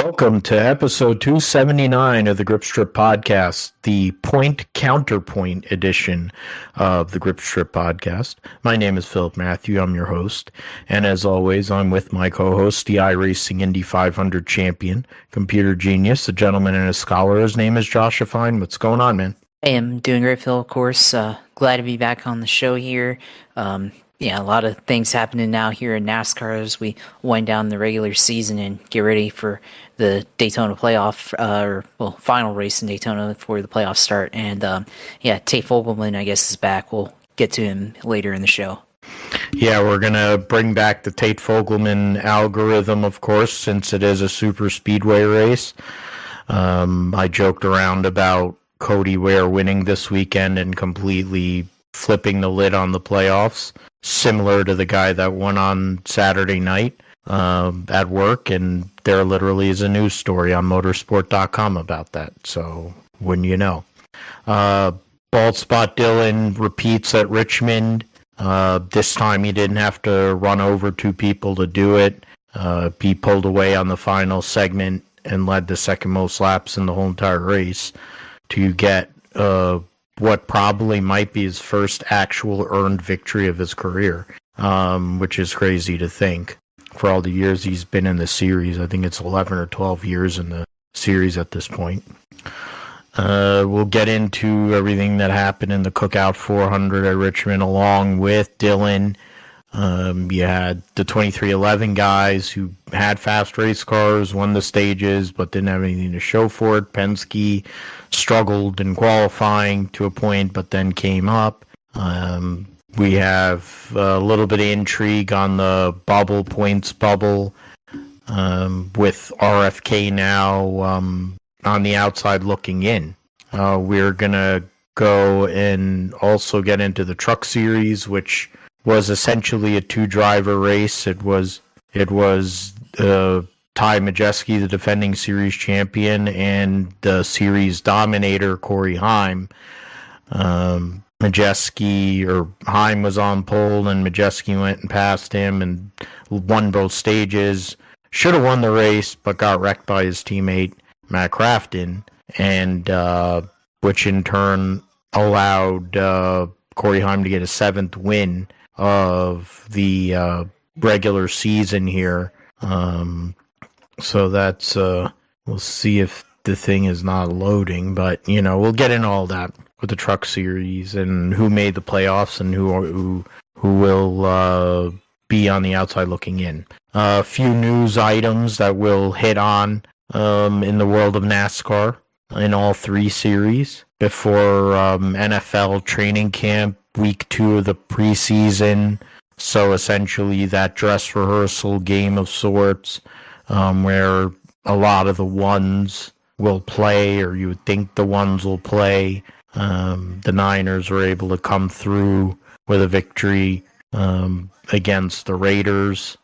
Welcome to episode 279 of the Grip Strip Podcast, the Counterpoint edition of the Grip Strip Podcast. My name is Philip Matthew. I'm your host. And as always, I'm with my co-host, the iRacing Indy 500 champion, computer genius, a gentleman and a scholar. His name is Joshua Fine. What's going on, man? Hey, I'm doing great, Phil, of course. Glad to be back on the show here. A lot of things happening now here in NASCAR as we wind down the regular season and get ready for the Daytona playoff, final race in Daytona before the playoffs start. And Tate Fogelman, I guess, is back. We'll get to him later in the show. Yeah, we're going to bring back the Tate Fogelman algorithm, of course, since it is a super speedway race. I joked around about Cody Ware winning this weekend and completely flipping the lid on the playoffs, similar to the guy that won on Saturday night at work, and there literally is a news story on motorsport.com about that, so wouldn't you know. Bald Spot Dylan repeats at Richmond. This time he didn't have to run over two people to do it. He pulled away on the final segment and led the second most laps in the whole entire race to get what probably might be his first actual earned victory of his career, which is crazy to think. For all the years he's been in the series, I think it's 11 or 12 years in the series at this point. We'll get into everything that happened in the Cookout 400 at Richmond along with Dylan. You had the 2311 guys who had fast race cars, won the stages, but didn't have anything to show for it. Penske struggled in qualifying to a point, but then came up. We have a little bit of intrigue on the points bubble, with RFK now on the outside looking in. We're going to go and also get into the Truck Series, which was essentially a two-driver race. It was Ty Majeski, the defending series champion, and the series dominator, Corey Heim. Heim was on pole, and Majeski went and passed him and won both stages. Should have won the race, but got wrecked by his teammate, Matt Crafton, and which in turn allowed Corey Heim to get a seventh win of the regular season here. So that's we'll see if the thing is not loading, but we'll get into all that with the Truck Series and who made the playoffs and who will be on the outside looking in. A few news items that we'll hit on in the world of NASCAR in all three series before NFL training camp, week 2 of the preseason. So essentially that dress rehearsal game of sorts, where a lot of the ones will play, or you would think the ones will play. The Niners were able to come through with a victory against the Raiders.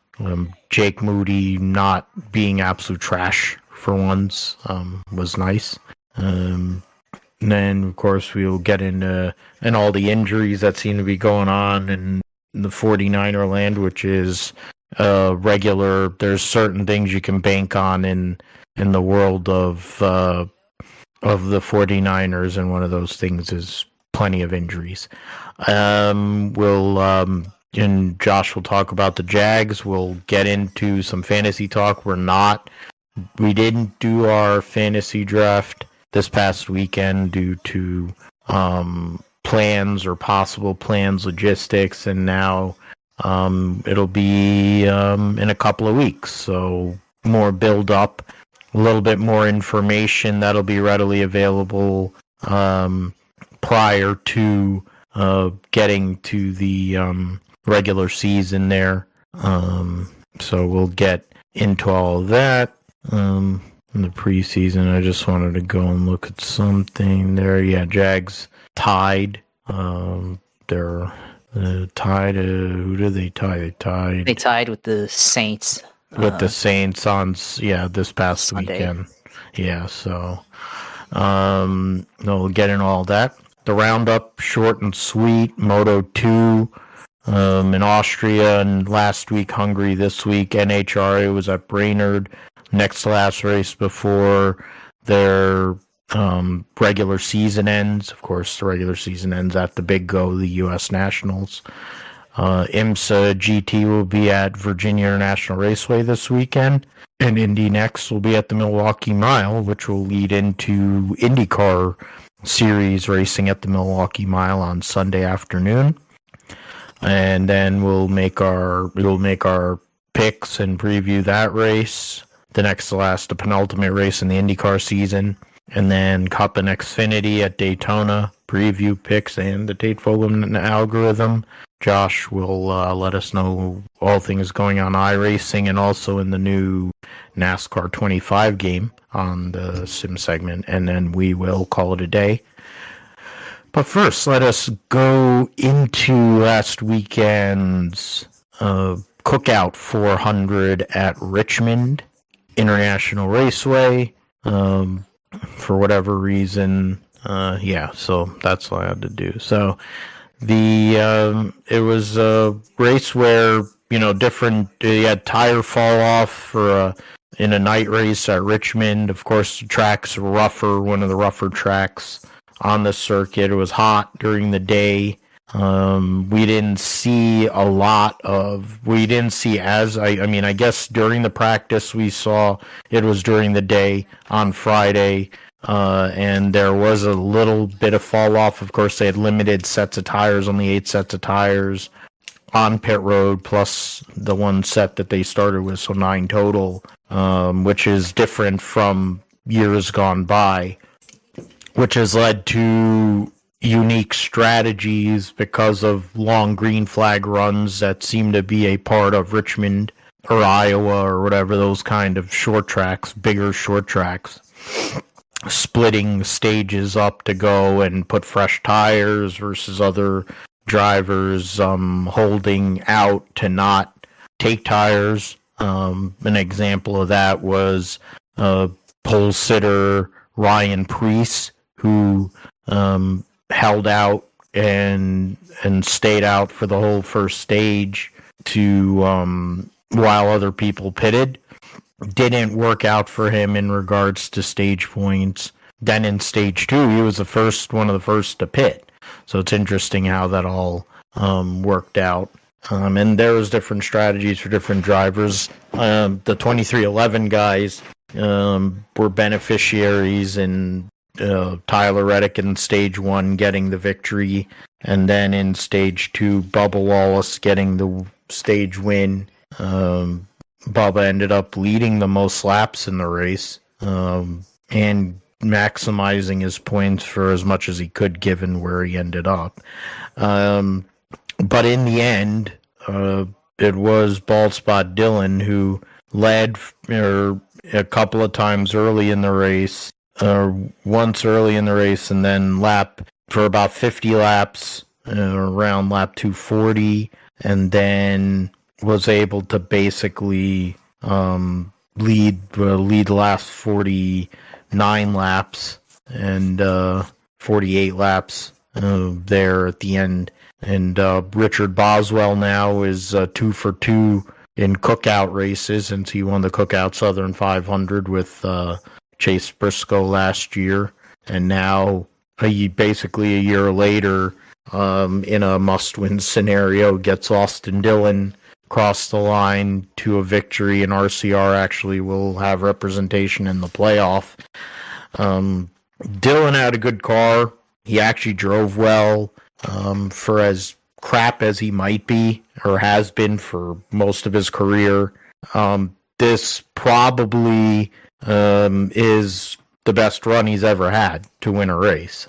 Jake Moody not being absolute trash for once was nice. And then, of course, we'll get into and all the injuries that seem to be going on in the 49er land, which is regular. There's certain things you can bank on in the world of the 49ers, and one of those things is plenty of injuries. And Josh will talk about the Jags. We'll get into some fantasy talk. We didn't do our fantasy draft this past weekend due to plans or possible plans, logistics, and now it'll be in a couple of weeks. So more build up, a little bit more information that'll be readily available prior to getting to the regular season there. So we'll get into all of that. In the preseason, I just wanted to go and look at something there. Yeah, Jags tied. They're tied. Who did they tie? They tied with the Saints. With the Saints on, this past Sunday. weekend. Yeah, so we'll get into all that. The roundup, short and sweet. Moto 2 in Austria, and last week Hungary. This week NHRA was at Brainerd. next to last race before their regular season ends. Of course, the regular season ends at the Big Go, the U.S. Nationals. IMSA GT will be at Virginia International Raceway this weekend, and Indy Next will be at the Milwaukee Mile, which will lead into IndyCar Series racing at the Milwaukee Mile on Sunday afternoon. And then we'll make our picks and preview that race, the next to last, the penultimate race in the IndyCar season, and then Cup and Xfinity at Daytona, preview picks and the Tate Fogelman algorithm. Josh will let us know all things going on iRacing and also in the new NASCAR 25 game on the sim segment, and then we will call it a day. But first, let us go into last weekend's Cookout 400 at Richmond International Raceway. For whatever reason, so that's what I had to do. So it was a race where, you had tire fall off in a night race at Richmond. Of course, the track's rougher, one of the rougher tracks on the circuit. It was hot during the day. We didn't see I guess during the practice we saw it was during the day on Friday. And there was a little bit of fall off. Of course, they had limited sets of tires, only 8 sets of tires on pit road, plus the one set that they started with, so 9 total, which is different from years gone by, which has led to unique strategies because of long green flag runs that seem to be a part of Richmond or Iowa or whatever, those kind of short tracks, bigger short tracks. Splitting stages up to go and put fresh tires versus other drivers holding out to not take tires. An example of that was pole sitter Ryan Preece, who held out and stayed out for the whole first stage to while other people pitted. Didn't work out for him in regards to stage points. Then in stage 2, he was one of the first to pit. So it's interesting how that all worked out. And there was different strategies for different drivers. The 2311 guys were beneficiaries in Tyler Reddick in stage 1 getting the victory, and then in stage 2, Bubba Wallace getting the stage win. Bubba ended up leading the most laps in the race and maximizing his points for as much as he could given where he ended up. But in the end, it was Bald Spot Dylan who led a couple of times early in the race, once early in the race, and then for about 50 laps, around lap 240, and then was able to basically lead the last 49 laps and 48 laps there at the end. And Richard Boswell now is 2 for 2 in cookout races, since he won the Cookout Southern 500 with Chase Briscoe last year. And now, basically a year later, in a must-win scenario, gets Austin Dillon cross the line to a victory, and RCR actually will have representation in the playoff. Dillon had a good car. He actually drove well for as crap as he might be or has been for most of his career. This probably is the best run he's ever had to win a race.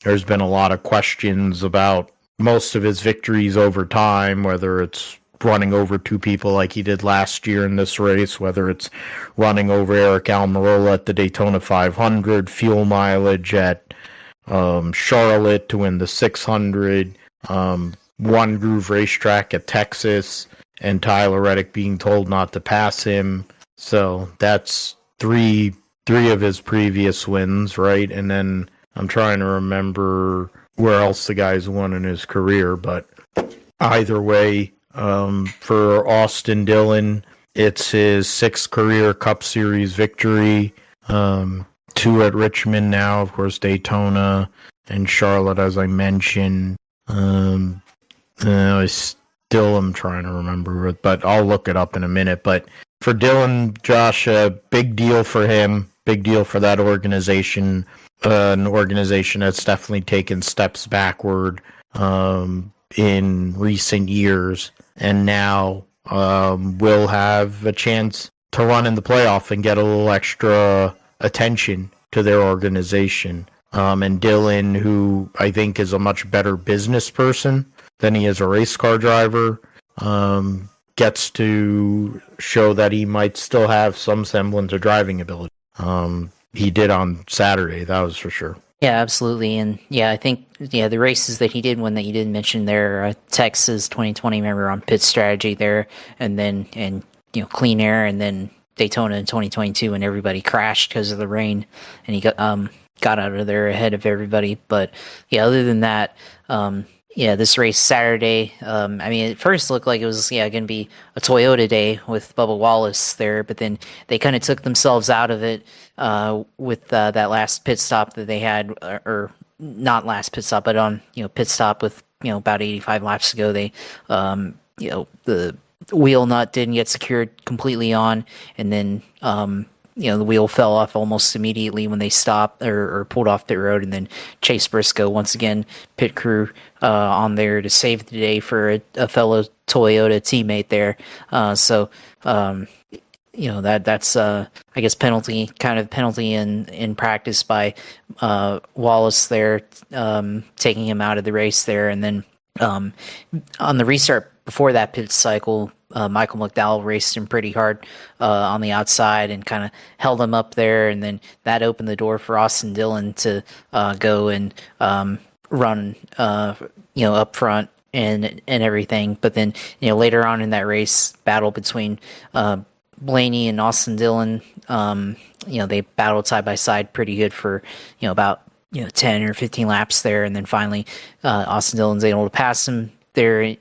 There's been a lot of questions about most of his victories over time, whether it's running over 2 people like he did last year in this race, whether it's running over Eric Almirola at the Daytona 500, fuel mileage at Charlotte to win the 600, One Groove Racetrack at Texas, and Tyler Reddick being told not to pass him. So that's three of his previous wins, right? And then I'm trying to remember where else the guy's won in his career, but either way, for Austin Dillon, It's his 6th career Cup Series victory. 2 at Richmond now, of course, Daytona and Charlotte, as I mentioned. I still am trying to remember it, but I'll look it up in a minute. But for Dylan, Josh, a big deal for him, big deal for that organization, an organization that's definitely taken steps backward in recent years, and now will have a chance to run in the playoff and get a little extra attention to their organization. And Dylan, who I think is a much better business person than he is a race car driver, gets to show that he might still have some semblance of driving ability. He did on Saturday, that was for sure. Yeah, absolutely. And yeah, I think the races that he did, one that you didn't mention there, Texas 2020, remember, on pit strategy there, and then clean air, and then Daytona in 2022 when everybody crashed because of the rain, and he got out of there ahead of everybody. But yeah, other than that, this race Saturday, I mean, it first looked like it was going to be a Toyota day with Bubba Wallace there, but then they kind of took themselves out of it with that last pit stop that they had, or not last pit stop, but on pit stop with about 85 laps ago. They the wheel nut didn't get secured completely on, and then the wheel fell off almost immediately when they stopped or pulled off pit road, and then Chase Briscoe, once again, pit crew on there to save the day for a fellow Toyota teammate there. That's I guess penalty in practice by Wallace there, taking him out of the race there, and then on the restart before that pit cycle, Michael McDowell raced him pretty hard on the outside and kind of held him up there, and then that opened the door for Austin Dillon to go and run up front and everything. But then later on in that race, battle between Blaney and Austin Dillon, they battled side by side pretty good for about 10 or 15 laps there, and then finally Austin Dillon's able to pass him there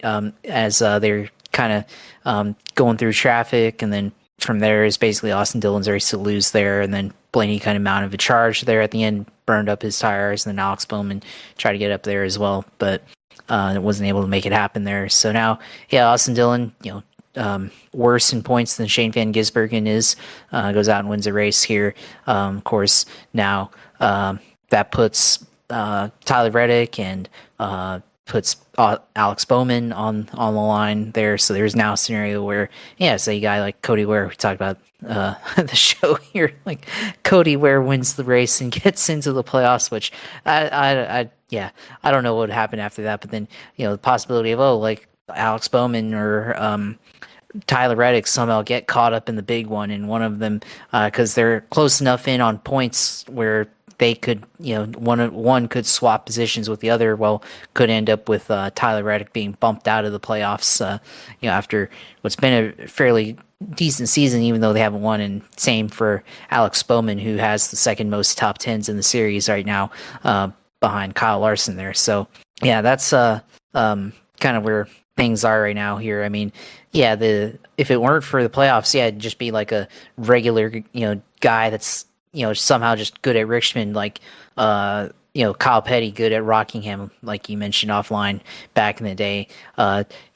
as they're kind of going through traffic, and then from there is basically Austin Dillon's race to lose there, and then Blaney kind of mounted a charge there at the end, burned up his tires, and then Alex Bowman tried to get up there as well, but wasn't able to make it happen there. So now, Austin Dillon, worse in points than Shane Van Gisbergen is, goes out and wins a race here. Of course, now that puts Tyler Reddick and puts Alex Bowman on the line there. So there's now a scenario where, say a guy like Cody Ware, we talked about the show here, like Cody Ware wins the race and gets into the playoffs, which I don't know what would happen after that. But then, the possibility of, like Alex Bowman or Tyler Reddick somehow get caught up in the big one, and one of them, because they're close enough in on points where they could, one could swap positions with the other. Well, could end up with Tyler Reddick being bumped out of the playoffs, after what's been a fairly decent season, even though they haven't won. And same for Alex Bowman, who has the second most top tens in the series right now, behind Kyle Larson there. So that's kind of where things are right now here. I mean, if it weren't for the playoffs, it'd just be like a regular, guy that's somehow just good at Richmond, like Kyle Petty good at Rockingham, like you mentioned offline back in the day.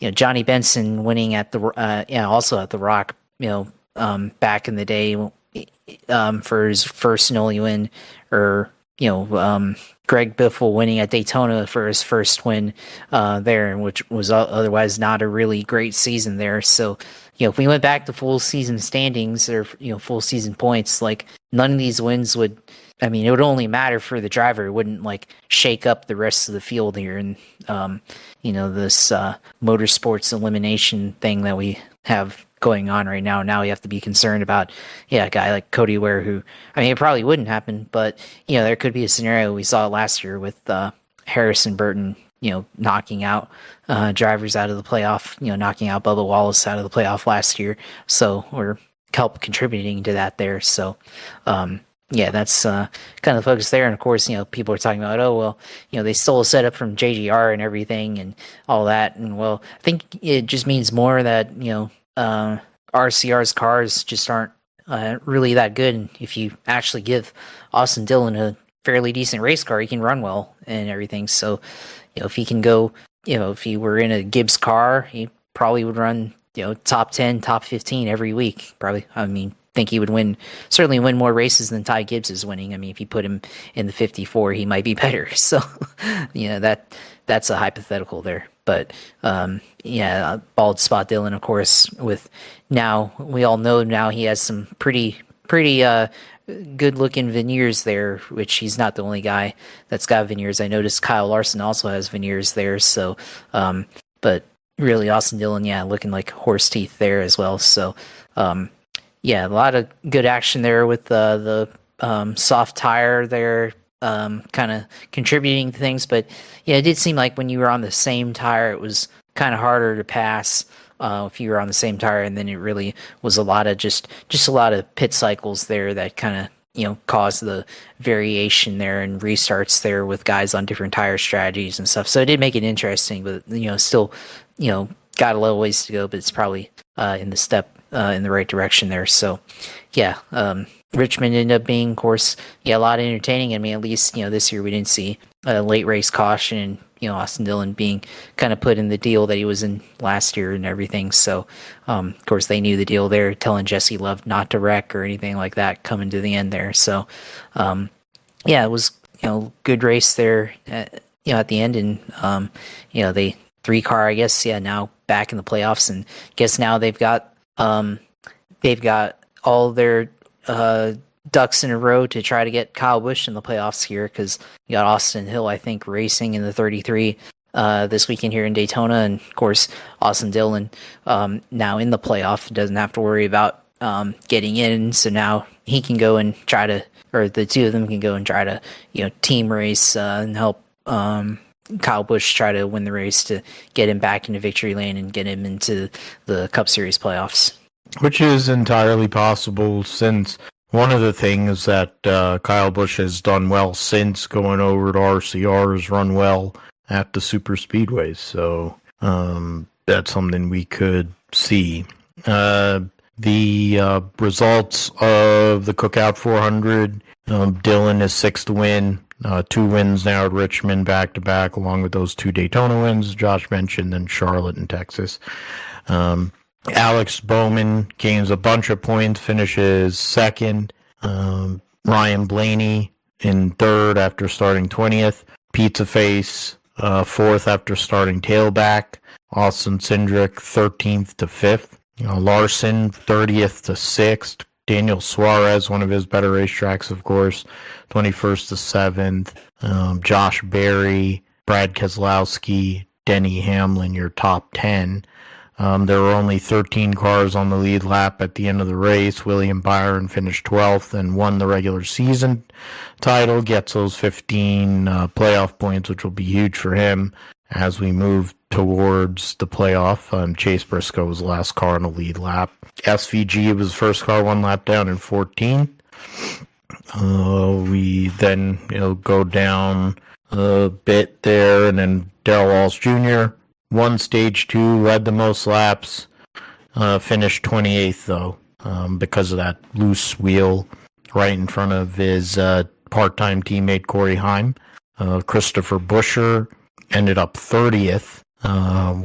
Johnny Benson winning at the also at the Rock, back in the day, for his first and only win, or Greg Biffle winning at Daytona for his first win there, which was otherwise not a really great season there. So, if we went back to full season standings or, full season points, like none of these wins would, it would only matter for the driver. It wouldn't like shake up the rest of the field here. And, this motorsports elimination thing that we have going on right now. Now you have to be concerned about, a guy like Cody Ware, who, it probably wouldn't happen, but, there could be a scenario we saw last year with Harrison Burton, knocking out drivers out of the playoff, knocking out Bubba Wallace out of the playoff last year. So we're help contributing to that there. So, that's kind of the focus there. And of course, people are talking about, they stole a setup from JGR and everything and all that. And I think it just means more that, RCR's cars just aren't really that good. And if you actually give Austin Dillon a fairly decent race car, he can run well and everything. So, if he can go, if he were in a Gibbs car, he probably would run, top 10, top 15 every week. Probably, think he would certainly win more races than Ty Gibbs is winning. If you put him in the 54, he might be better. So, that's a hypothetical there. But, Bald Spot Dillon, of course, with now, we all know now he has some pretty good looking veneers there, which he's not the only guy that's got veneers. I noticed Kyle Larson also has veneers there. So, but really Austin Dillon, looking like horse teeth there as well. So, a lot of good action there with the soft tire there, kind of contributing to things. But it did seem like when you were on the same tire, it was kind of harder to pass if you were on the same tire, and then it really was a lot of just a lot of pit cycles there that kind of caused the variation there and restarts there with guys on different tire strategies and stuff. So it did make it interesting, but still got a little ways to go, but it's probably in the right direction there. So Richmond ended up being, of course, a lot of entertaining. At least this year we didn't see a late race caution, and Austin Dillon being kind of put in the deal that he was in last year and everything. So of course they knew the deal there, telling Jesse Love not to wreck or anything like that coming to the end there. So it was good race there at the end, and they 3-car, I guess, now back in the playoffs, and guess now they've got all their ducks in a row to try to get Kyle Busch in the playoffs here, because you got Austin Hill, I think, racing in the 33 this weekend here in Daytona, and of course Austin Dillon now in the playoff doesn't have to worry about getting in, so now he can go and try to, or the two of them can go and try to team race and help Kyle Busch try to win the race to get him back into victory lane and get him into the Cup Series playoffs. Which is entirely possible, since one of the things that Kyle Busch has done well since going over to RCR is run well at the super speedways. So that's something we could see. The results of the Cookout 400, Dillon is 6th win. 2 wins now at Richmond back-to-back, along with those 2 Daytona wins Josh mentioned, and Charlotte and Texas. Alex Bowman gains a bunch of points, finishes 2nd. Ryan Blaney in 3rd after starting 20th. Pizza Face 4th after starting tailback. Austin Cindric 13th to 5th. Larson 30th to 6th. Daniel Suarez, one of his better racetracks, of course, 21st to 7th. Josh Berry, Brad Keselowski, Denny Hamlin, your top 10. There were only 13 cars on the lead lap at the end of the race. William Byron finished 12th and won the regular season title, gets those 15 playoff points, which will be huge for him as we move towards the playoff. Chase Briscoe was the last car on the lead lap. SVG was the first car 1 lap down in 14. We then go down a bit there, and then Darrell Walsh Jr. won stage 2, led the most laps, finished 28th though, because of that loose wheel right in front of his part-time teammate Corey Heim. Christopher Buescher ended up 30th,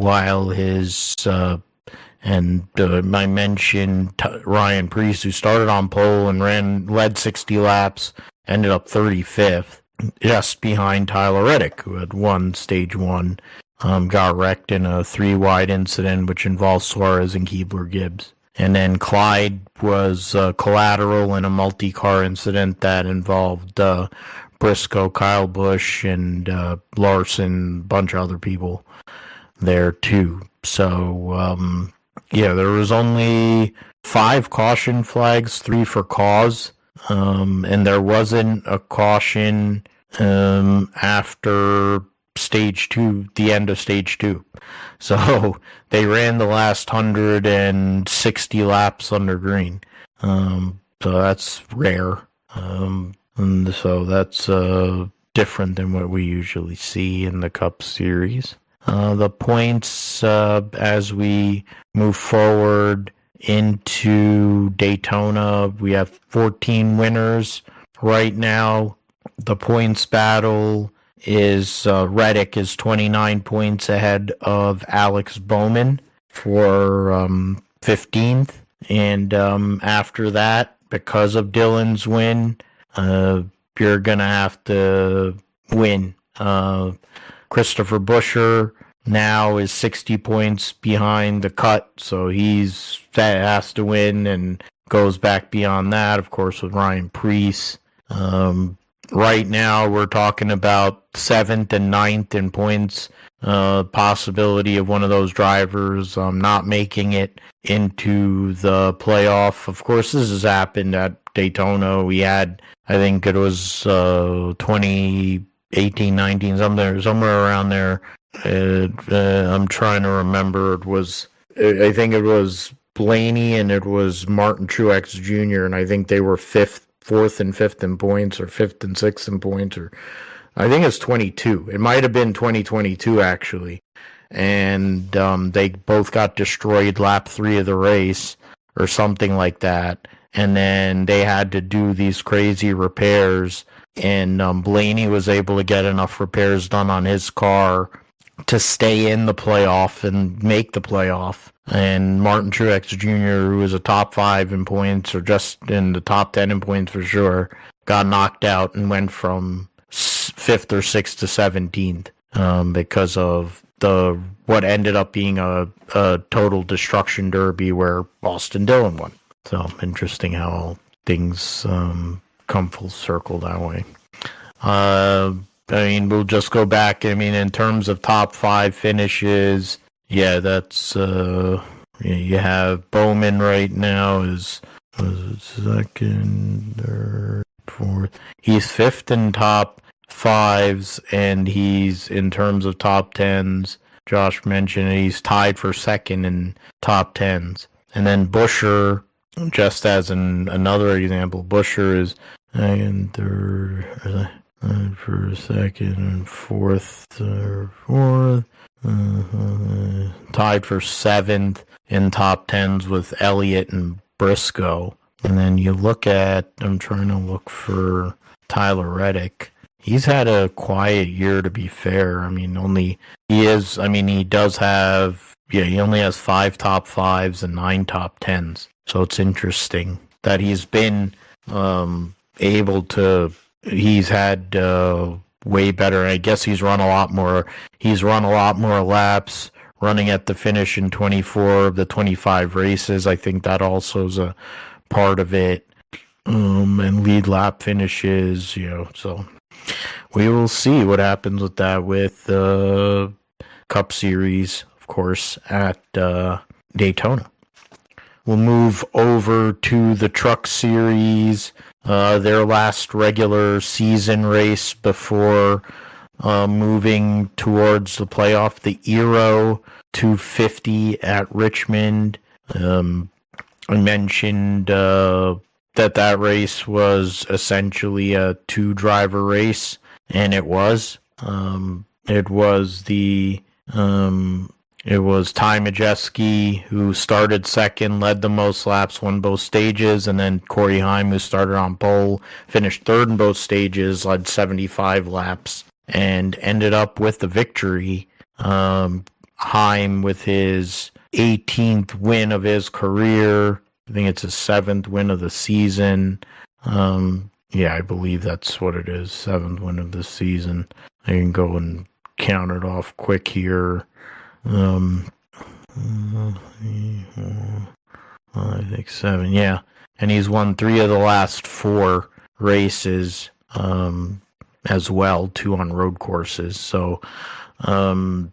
while his I mentioned Ryan Preece, who started on pole and led 60 laps, ended up 35th, just behind Tyler Reddick, who had won stage 1. Got wrecked in a 3-wide incident, which involved Suarez and Keebler Gibbs. And then Clyde was collateral in a multi-car incident that involved Briscoe, Kyle Busch, and Larson, a bunch of other people there too. So, there was only 5 caution flags, 3 for cause, and there wasn't a caution after stage 2, the end of stage 2. So they ran the last 160 laps under green. So that's rare. And so that's different than what we usually see in the Cup Series. The points as we move forward into Daytona. We have 14 winners right now. The points battle is Reddick is 29 points ahead of Alex Bowman for 15th. And after that, because of Dylan's win, you're going to have to win. Christopher Buescher now is 60 points behind the cut, so has to win and goes back beyond that, of course, with Ryan Preece. Right now, we're talking about 7th and 9th in points. Possibility of one of those drivers not making it into the playoff. Of course, this has happened at Daytona. We had, I think it was 2018, 19, somewhere around there. I'm trying to remember. I think it was Blaney and it was Martin Truex Jr. and I think they were 4th and 5th in points, or 5th and 6th in points, or I think it's 22. It might have been 2022 actually, and they both got destroyed lap 3 of the race or something like that, and then they had to do these crazy repairs, and Blaney was able to get enough repairs done on his car to stay in the playoff and make the playoff. And Martin Truex Jr., who was a top 5 in points, or just in the top 10 in points for sure, got knocked out and went from 5th or 6th to 17th because of what ended up being a total destruction derby where Austin Dillon won. So interesting how things come full circle that way. We'll just go back. In terms of top 5 finishes, yeah, that's you have Bowman right now is second or 4th. He's 5th in top 5s, and he's, in terms of top 10s, Josh mentioned he's tied for 2nd in top 10s. And then Buescher, just as another example, Buescher is 2nd, 3rd, for 2nd and 4th or 4th. Tied for 7th in top 10s with Elliott and Briscoe. And then you look at, I'm trying to look for Tyler Reddick. He's had a quiet year, to be fair. He only has 5 top 5s and 9 top 10s. So it's interesting that he's been able to, he's had way better. I guess he's run a lot more laps, running at the finish in 24 of the 25 races. I think that also is a part of it. And lead lap finishes, so we will see what happens with that with the Cup Series, of course, at Daytona. We'll move over to the Truck Series, their last regular season race before moving towards the playoff. The Euro 250 at Richmond. I mentioned that race was essentially a 2-driver race, and it was. It was Ty Majeski, who started 2nd, led the most laps, won both stages, and then Corey Heim, who started on pole, finished 3rd in both stages, led 75 laps, and ended up with the victory. Heim with his 18th win of his career. I think it's his 7th win of the season. Yeah, I believe that's what it is, 7th win of the season. I can go and count it off quick here. 3, 4, 5, 6, 7, yeah. And he's won 3 of the last 4 races as well, 2 on road courses. So, 7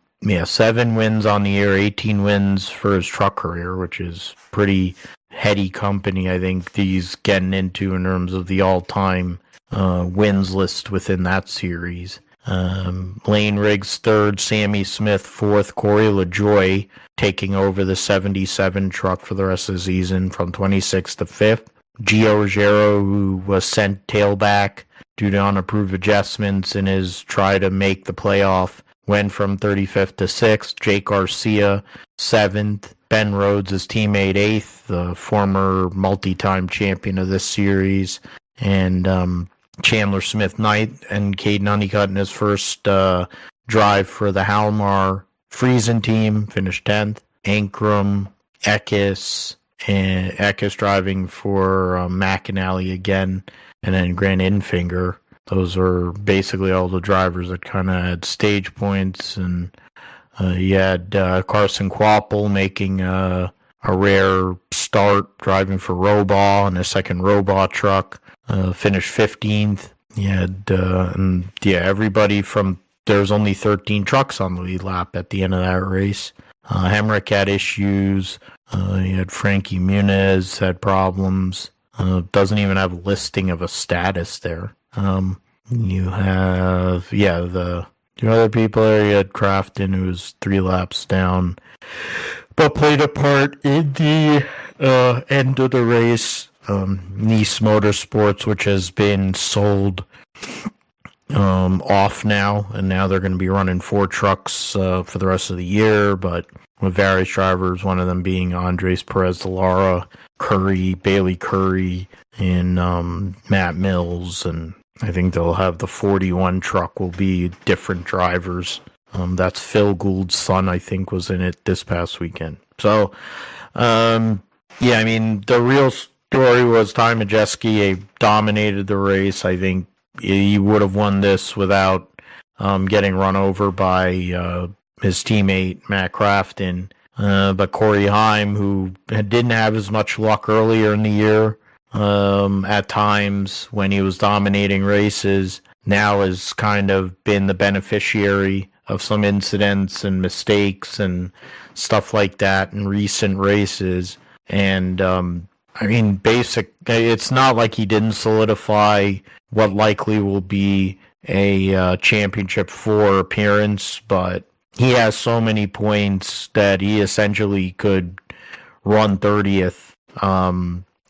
wins on the year, 18 wins for his truck career, which is pretty heady company, I think, he's getting into in terms of the all-time wins list within that series. Lane Riggs 3rd, Sammy Smith 4th, Corey LaJoie taking over the 77 truck for the rest of the season from 26th to 5th. Gio Ruggiero, who was sent tailback due to unapproved adjustments in his try to make the playoff, went from 35th to 6th. Jake Garcia, 7th. Ben Rhodes, his teammate, 8th, the former multi-time champion of this series. And Chandler Smith, 9th, and Caden Honeycutt in his first drive for the Halmar Friesen team, finished 10th. Ankrum, Eckes, and Eckes driving for McAnally again, and then Grant Infinger. Those are basically all the drivers that kind of had stage points, and you had Carson Quapple making a rare start driving for Robaugh in a second Robaugh truck, finished 15th. You had everybody from, there's only 13 trucks on the lead lap at the end of that race. Hemrick had issues. You had Frankie Muniz had problems. Doesn't even have a listing of a status there. You have, the other people there. You had Crafton, who was 3 laps down, but played a part in the end of the race. Nice Motorsports, which has been sold off now, and now they're going to be running 4 trucks for the rest of the year, but with various drivers, one of them being Andres Perez de Lara, Curry, Bailey Curry, and Matt Mills, and I think they'll have the 41 truck will be different drivers. That's Phil Gould's son, I think, was in it this past weekend. So, the real story was Ty Majeski dominated the race. I think he would have won this without getting run over by his teammate Matt Crafton. But Corey Heim, who didn't have as much luck earlier in the year, at times when he was dominating races, now has kind of been the beneficiary of some incidents and mistakes and stuff like that in recent races. And it's not like he didn't solidify what likely will be a championship 4 appearance, but he has so many points that he essentially could run 30th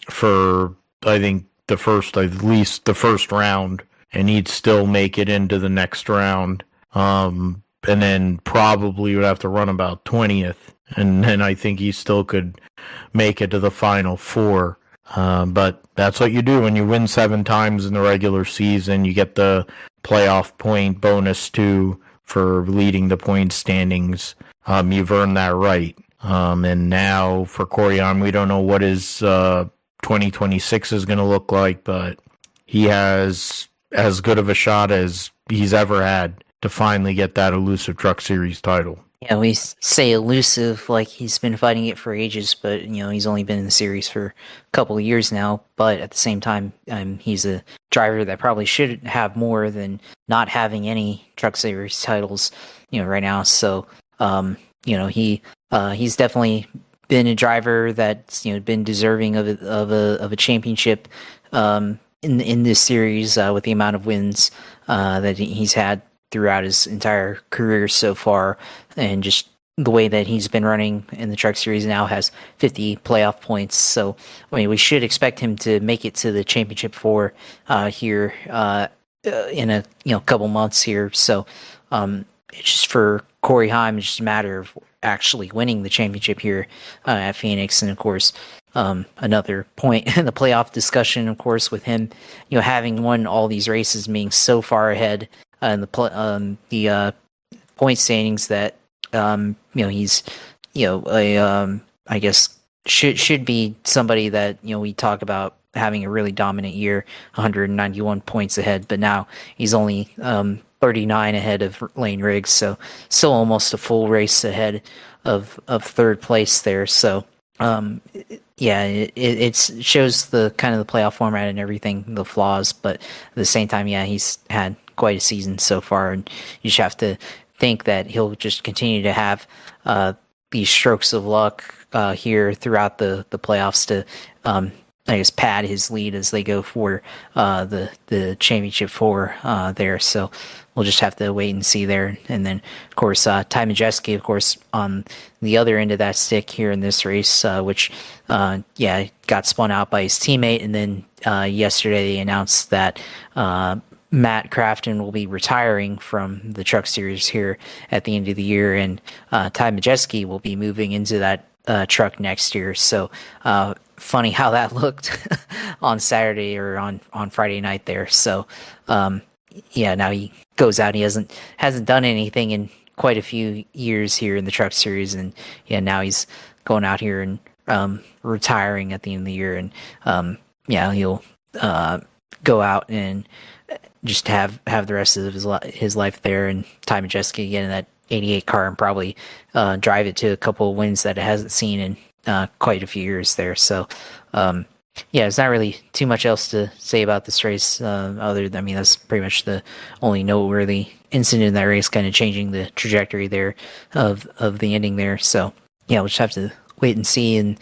for, I think, at least the first round, and he'd still make it into the next round. And then probably would have to run about 20th, and then I think he still could make it to the final 4. But that's what you do when you win 7 times in the regular season. You get the playoff point bonus too for leading the point standings. You've earned that right. And now for Corey Heim, we don't know what his 2026 is going to look like, but he has as good of a shot as he's ever had to finally get that elusive Truck Series title. Yeah, we say elusive like he's been fighting it for ages, but he's only been in the series for a couple of years now. But at the same time, he's a driver that probably should have more than not having any Truck Series titles, right now. So, he's definitely been a driver that's been deserving of a championship in this series with the amount of wins that he's had throughout his entire career so far, and just the way that he's been running in the Truck Series now has 50 playoff points. So, we should expect him to make it to the championship 4 here in a couple months here. So, it's just for Corey Heim, it's just a matter of actually winning the championship here at Phoenix, and of course, another point in the playoff discussion, of course, with him, having won all these races, being so far ahead in the point standings that he's I guess should be somebody that we talk about having a really dominant year, 191 points ahead, but now he's only 39 ahead of Lane Riggs, so still almost a full race ahead of third place there. So it shows the kind of the playoff format and everything, the flaws, but at the same time, he's had quite a season so far, and you just have to think that he'll just continue to have these strokes of luck here throughout the playoffs to pad his lead as they go for the championship 4 there. So we'll just have to wait and see there. And then, of course, Ty Majeski, of course, on the other end of that stick here in this race, which, got spun out by his teammate. And then yesterday they announced that Matt Crafton will be retiring from the Truck Series here at the end of the year, and Ty Majeski will be moving into that truck next year. So funny how that looked on Saturday or on Friday night there. So yeah, now he goes out. He hasn't done anything in quite a few years here in the Truck Series, and yeah, now he's going out here and retiring at the end of the year, and yeah, he'll go out and just have the rest of his life there, and Ty Majeski get in that 88 car and probably drive it to a couple of wins that it hasn't seen in quite a few years there. So yeah, there's not really too much else to say about this race other than, I mean, that's pretty much the only noteworthy incident in that race, kind of changing the trajectory there of the ending there. So yeah, we'll just have to wait and see, and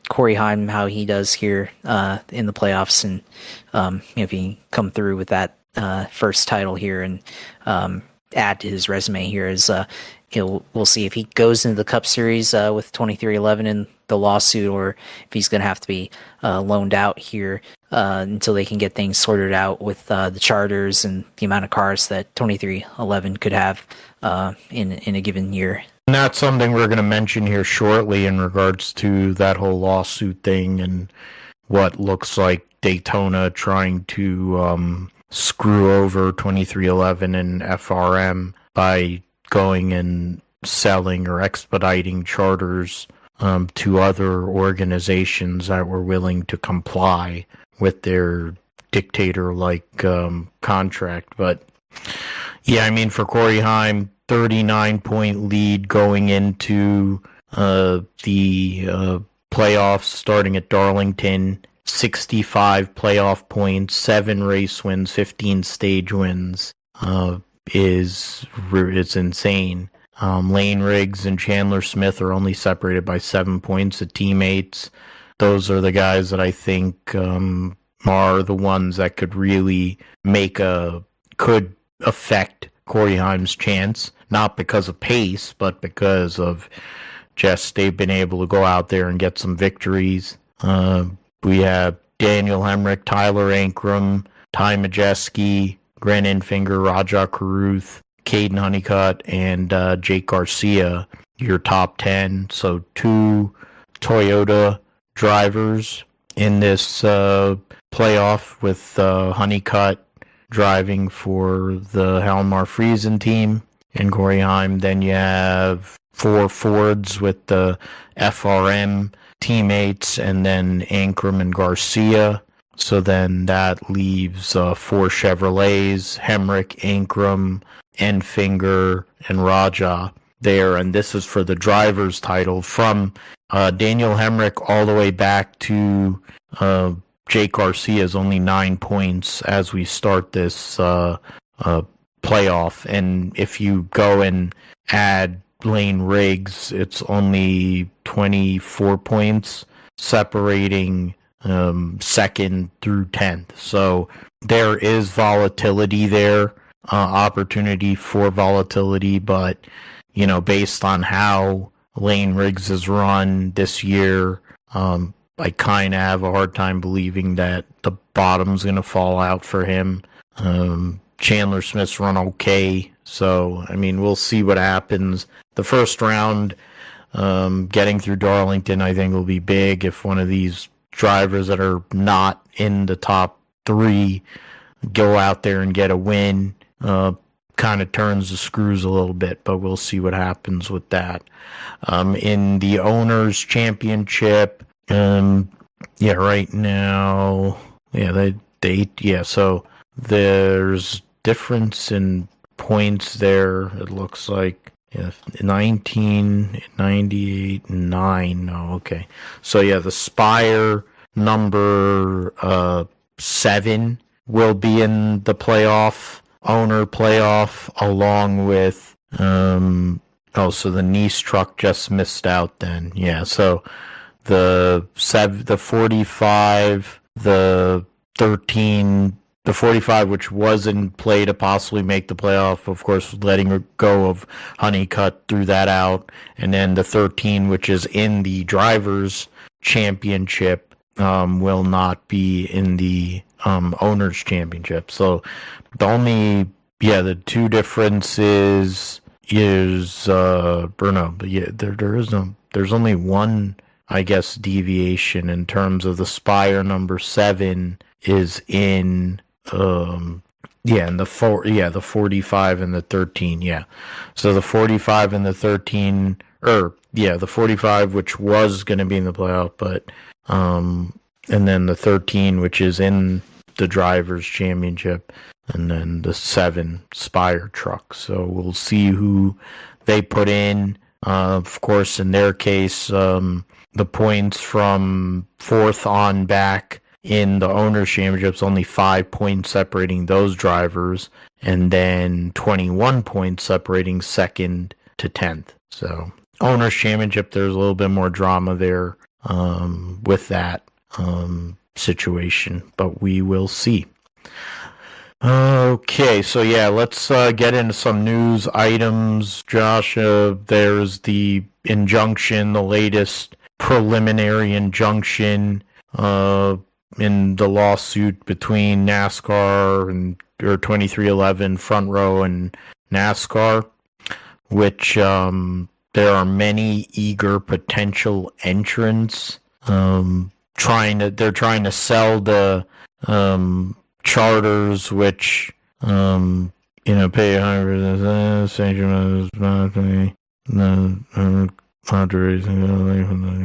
Corey Heim, how he does here in the playoffs, and if he can come through with that first title here and add to his resume here, as we'll see if he goes into the Cup Series with 2311 in the lawsuit, or if he's going to have to be loaned out here until they can get things sorted out with the charters and the amount of cars that 2311 could have in a given year. And that's something we're going to mention here shortly in regards to that whole lawsuit thing and what looks like Daytona trying to screw over 2311 and FRM by going and selling or expediting charters to other organizations that were willing to comply with their dictator-like contract. But yeah, I mean, for Corey Heim, 39-point lead going into the playoffs starting at Darlington, 65 playoff points, 7 race wins, 15 stage wins is insane. Lane Riggs and Chandler Smith are only separated by 7 points of teammates. Those are the guys that I think are the ones that could really could affect Corey Heim's chance, not because of pace, but because of just they've been able to go out there and get some victories. We have Daniel Hemrick, Tyler Ankrum, Ty Majeski, Grant Enfinger, Rajah Caruth, Caden Honeycutt, and Jake Garcia, your top 10. So 2 Toyota drivers in this playoff, with Honeycutt driving for the Halmar Friesen team and Corey Heim. Then you have 4 Fords with the FRM teammates, and then Ankrum and Garcia. So then that leaves 4 Chevrolets, Hemrick, Ankrum, Enfinger, and Rajah there. And this is for the driver's title, from Daniel Hemrick all the way back to Jake Garcia is only 9 points as we start this playoff. And if you go and add Lane Riggs, it's only 24 points separating second through 10th. So there is volatility there, opportunity for volatility, but based on how Lane Riggs has run this year, I kind of have a hard time believing that the bottom's going to fall out for him. Chandler Smith's run okay, so I mean, we'll see what happens. The first round, getting through Darlington, I think will be big. If one of these drivers that are not in the top 3 go out there and get a win, kind of turns the screws a little bit, but we'll see what happens with that. In the Owners' Championship, right now, so there's difference in points there. It looks like 19, 98, 9. Oh, okay. So yeah, the Spire number 7 will be in the owner playoff, along with so the Nice truck just missed out then. Yeah, so the 45, the 13, the 45, which was in play to possibly make the playoff, of course, letting go of Honeycutt, threw that out. And then the 13, which is in the Drivers' Championship, will not be in the owners championship. So the two differences is or no, but yeah, there's only one, I guess, deviation in terms of the Spire number 7 is in in the 45 and the 13, yeah. So the 45 and the 13, the 45, which was going to be in the playoff, but and then the 13, which is in the drivers championship, and then the 7 Spire truck. So we'll see who they put in. Of course, in their case, the points from 4th on back in the owners championships, only 5 points separating those drivers, and then 21 points separating 2nd to 10th. So owners championship, there's a little bit more drama there with that situation, but we will see. Okay, so yeah, let's get into some news items. Josh, there's the injunction, the latest preliminary injunction in the lawsuit between NASCAR and 2311 Front Row and NASCAR, which there are many eager potential entrants they're trying to sell the charters, which pay higher sanction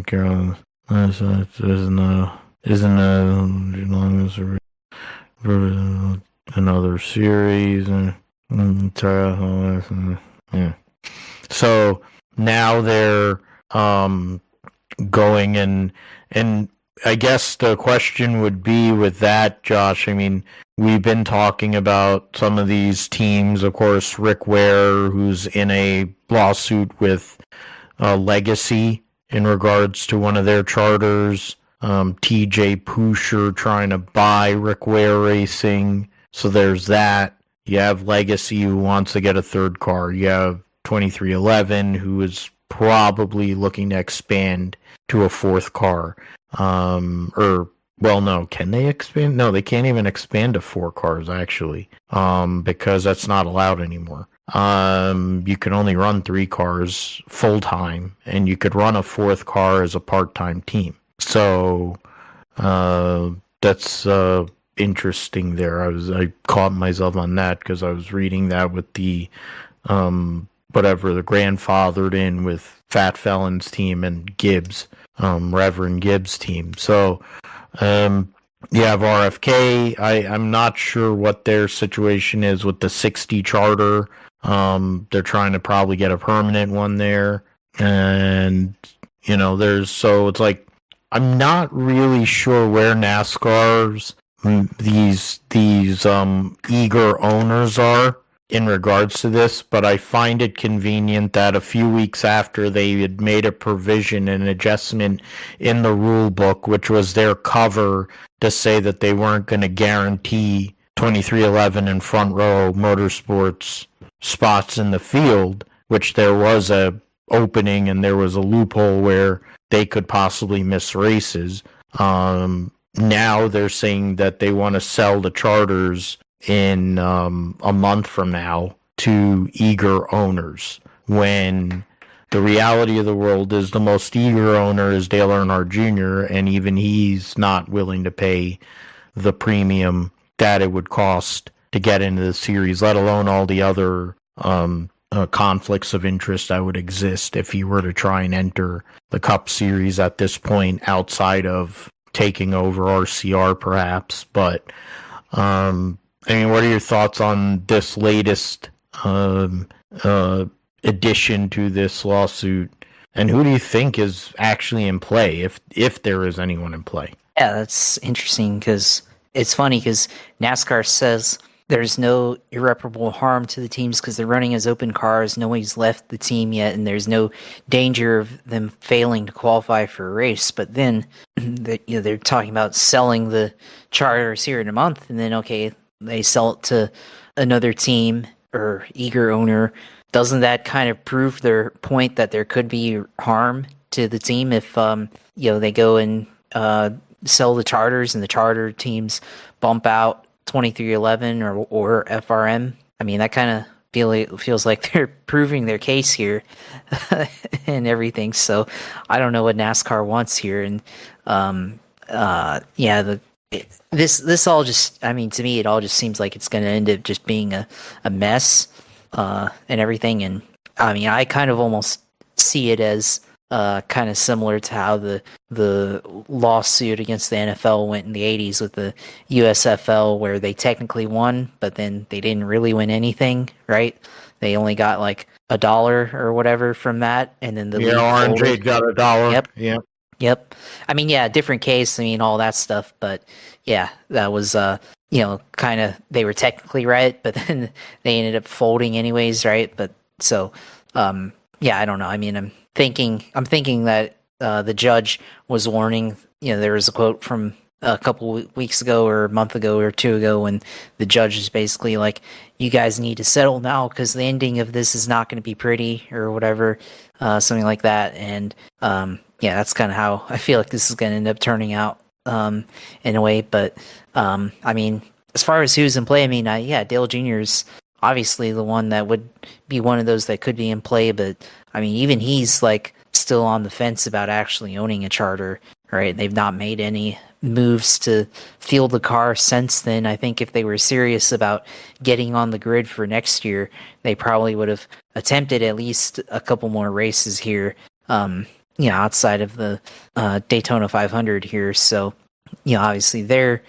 Carolina. Isn't another series yeah. So now they're going and I guess the question would be with that, Josh, I mean, we've been talking about some of these teams, of course, Rick Ware, who's in a lawsuit with Legacy in regards to one of their charters, TJ Pusher trying to buy Rick Ware Racing, so there's that. You have Legacy, who wants to get a 3rd car. You have 2311, who is probably looking to expand to a 4th car. Can they expand? No, they can't even expand to 4 cars, actually, because that's not allowed anymore. You can only run 3 cars full time, and you could run a 4th car as a part-time team. So that's interesting there. I caught myself on that because I was reading that with the the grandfathered in with Fat Felon's team and Gibbs, Reverend Gibbs' team. So you have RFK. I'm not sure what their situation is with the 60 charter. They're trying to probably get a permanent one there, and it's like I'm not really sure where NASCAR's these eager owners are in regards to this, but I find it convenient that a few weeks after they had made a provision, an adjustment in the rule book, which was their cover to say that they weren't going to guarantee 2311 and Front Row Motorsports spots in the field, which there was a opening and there was a loophole where they could possibly miss races. Now they're saying that they want to sell the charters in a month from now to eager owners, when the reality of the world is the most eager owner is Dale Earnhardt Jr., and even he's not willing to pay the premium that it would cost to get into the series, let alone all the other conflicts of interest that would exist if he were to try and enter the Cup Series at this point, outside of taking over RCR perhaps. But what are your thoughts on this latest addition to this lawsuit, and who do you think is actually in play, if there is anyone in play? Yeah, that's interesting, because it's funny because NASCAR says there's no irreparable harm to the teams because they're running as open cars. Nobody's left the team yet, and there's no danger of them failing to qualify for a race. But then they're talking about selling the charters here in a month, and then they sell it to another team or eager owner. Doesn't that kind of prove their point that there could be harm to the team if they go and sell the charters and the charter teams bump out 2311 or FRM. I mean, that kind of feels like they're proving their case here and everything. So I don't know what NASCAR wants here. And this all just, I mean, to me, it all just seems like it's going to end up just being a mess and everything. And I mean, I kind of almost see it as kind of similar to how the lawsuit against the NFL went in the 80s with the USFL, where they technically won, but then they didn't really win anything, right? They only got like $1 or whatever from that, and then the league Orange folded. got $1. Yep. Yeah. Yep. I mean, yeah, different case. I mean, all that stuff, but yeah, that was kind of, they were technically right, but then they ended up folding anyways, right? But so, yeah, I don't know. I mean, I'm thinking that the judge was warning. There was a quote from a couple weeks ago or a month ago or two ago when the judge is basically like, you guys need to settle now because the ending of this is not going to be pretty or whatever, something like that. And yeah, that's kind of how I feel like this is going to end up turning out in a way. But I mean, as far as who's in play, I mean, yeah, Dale Jr. is obviously the one that would be one of those that could be in play. But I mean, even he's like still on the fence about actually owning a charter, right? They've not made any moves to field the car since then. I think if they were serious about getting on the grid for next year, they probably would have attempted at least a couple more races here, outside of the Daytona 500 here. So, obviously they're,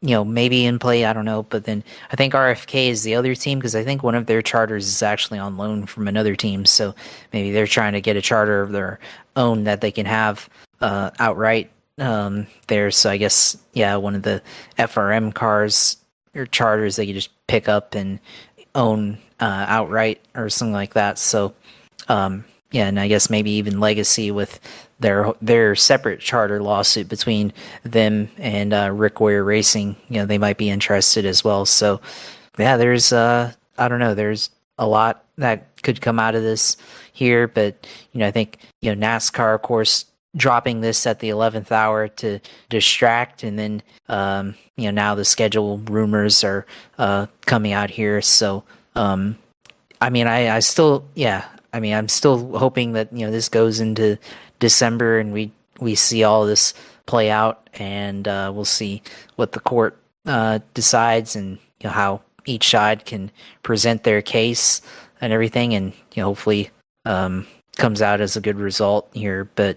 maybe in play, I don't know. But then I think RFK is the other team, because I think one of their charters is actually on loan from another team. So maybe they're trying to get a charter of their own that they can have outright there. So I guess, yeah, one of the FRM cars or charters they could just pick up and own outright or something like that. So, yeah, and I guess maybe even Legacy with their separate charter lawsuit between them and Rick Ware Racing, they might be interested as well. So, yeah, there's I don't know, there's a lot that could come out of this here, but I think NASCAR, of course, dropping this at the 11th hour to distract, and then now the schedule rumors are coming out here. So, I mean, I still, yeah. I mean, I'm still hoping that this goes into December and we see all this play out, and we'll see what the court decides, and how each side can present their case and everything, and hopefully comes out as a good result here. But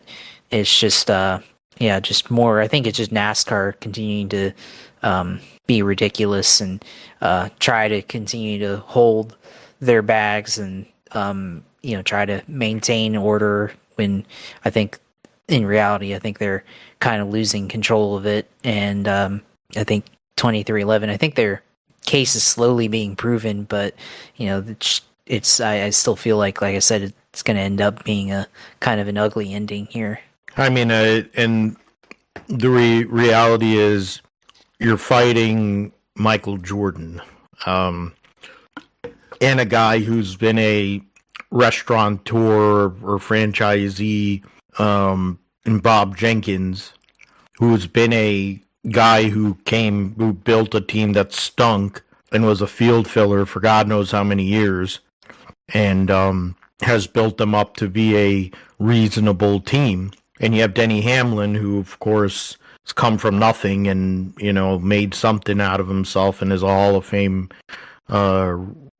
it's just just more. I think it's just NASCAR continuing to be ridiculous and try to continue to hold their bags and try to maintain order, when I think in reality, I think they're kind of losing control of it. And I think 2311, I think their case is slowly being proven, but I still feel like I said, it's going to end up being a kind of an ugly ending here. I mean, and the reality is you're fighting Michael Jordan, and a guy who's been a restaurateur or franchisee, and Bob Jenkins, who's been a guy who built a team that stunk and was a field filler for God knows how many years, and has built them up to be a reasonable team. And you have Denny Hamlin, who, of course, has come from nothing and, made something out of himself and is a Hall of Fame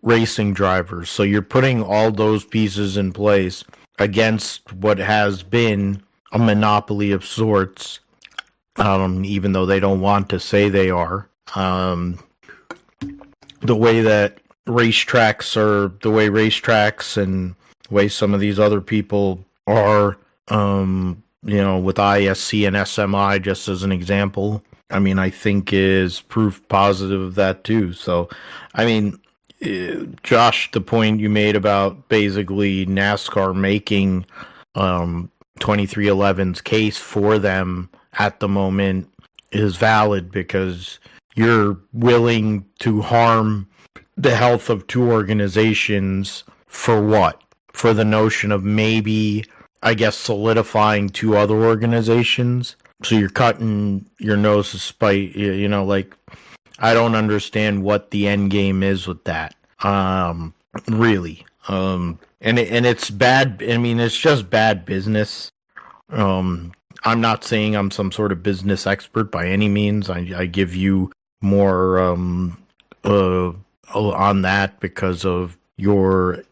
racing driver. So you're putting all those pieces in place against what has been a monopoly of sorts, even though they don't want to say they are. The way racetracks and the way some of these other people are, with ISC and SMI, just as an example, I mean, I think is proof positive of that too. So, I mean, Josh, the point you made about basically NASCAR making 2311's case for them at the moment is valid, because you're willing to harm the health of two organizations for what? For the notion of maybe, I guess, solidifying two other organizations. So you're cutting your nose to spite, like, I don't understand what the end game is with that. Really. And it's bad. I mean, it's just bad business. I'm not saying I'm some sort of business expert by any means. I give you more on that because of your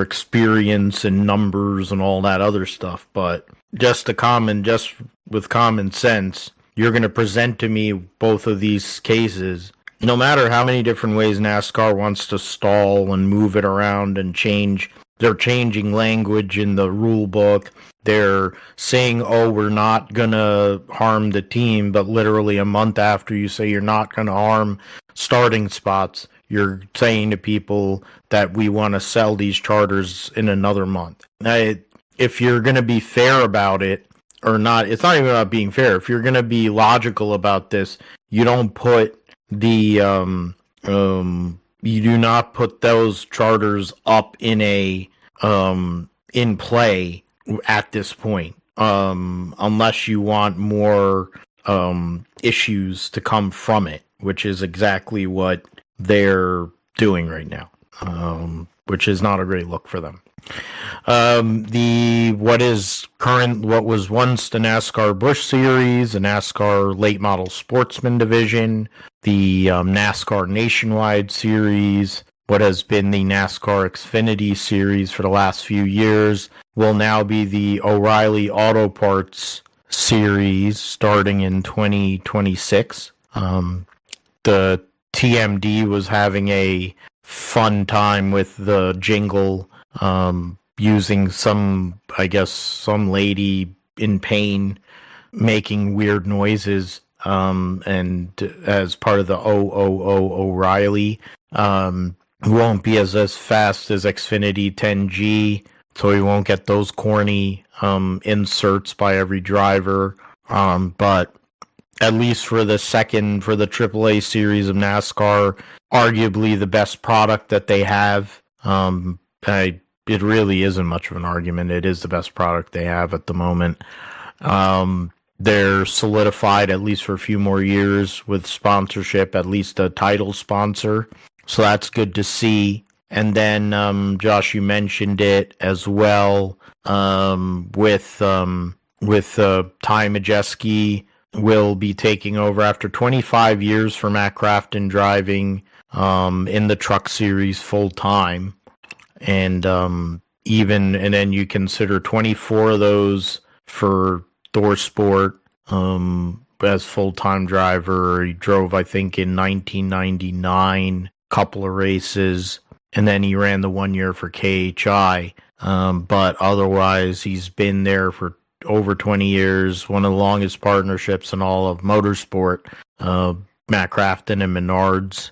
experience and numbers and all that other stuff. But just with common sense, you're going to present to me both of these cases. No matter how many different ways NASCAR wants to stall and move it around and change, they're changing language in the rule book. They're saying, oh, we're not going to harm the team, but literally a month after you say you're not going to harm starting spots, you're saying to people that we want to sell these charters in another month. If you're going to be fair about it or not, it's not even about being fair. If you're going to be logical about this, you don't put you do not put those charters up in play at this point, unless you want more issues to come from it, which is exactly what they're doing right now, which is not a great look for them. What was once the NASCAR Busch Series, the NASCAR Late Model Sportsman Division, the NASCAR Nationwide Series, what has been the NASCAR Xfinity Series for the last few years, will now be the O'Reilly Auto Parts Series starting in 2026. The TMD was having a fun time with the jingle, using some lady in pain making weird noises, and as part of the O'Reilly. Won't be as fast as Xfinity 10G, so we won't get those corny inserts by every driver. But at least for the AAA series of NASCAR, arguably the best product that they have. It really isn't much of an argument. It is the best product they have at the moment. They're solidified at least for a few more years with sponsorship, at least a title sponsor. So that's good to see. And then, Josh, you mentioned it as well, with Ty Majeski will be taking over after 25 years for Matt Crafton driving in the Truck Series full time. And then you consider 24 of those for Thor Sport as full-time driver. He drove, I think, in 1999, couple of races, and then he ran the 1 year for KHI. But otherwise, he's been there for over 20 years, one of the longest partnerships in all of motorsport. Matt Crafton and Menards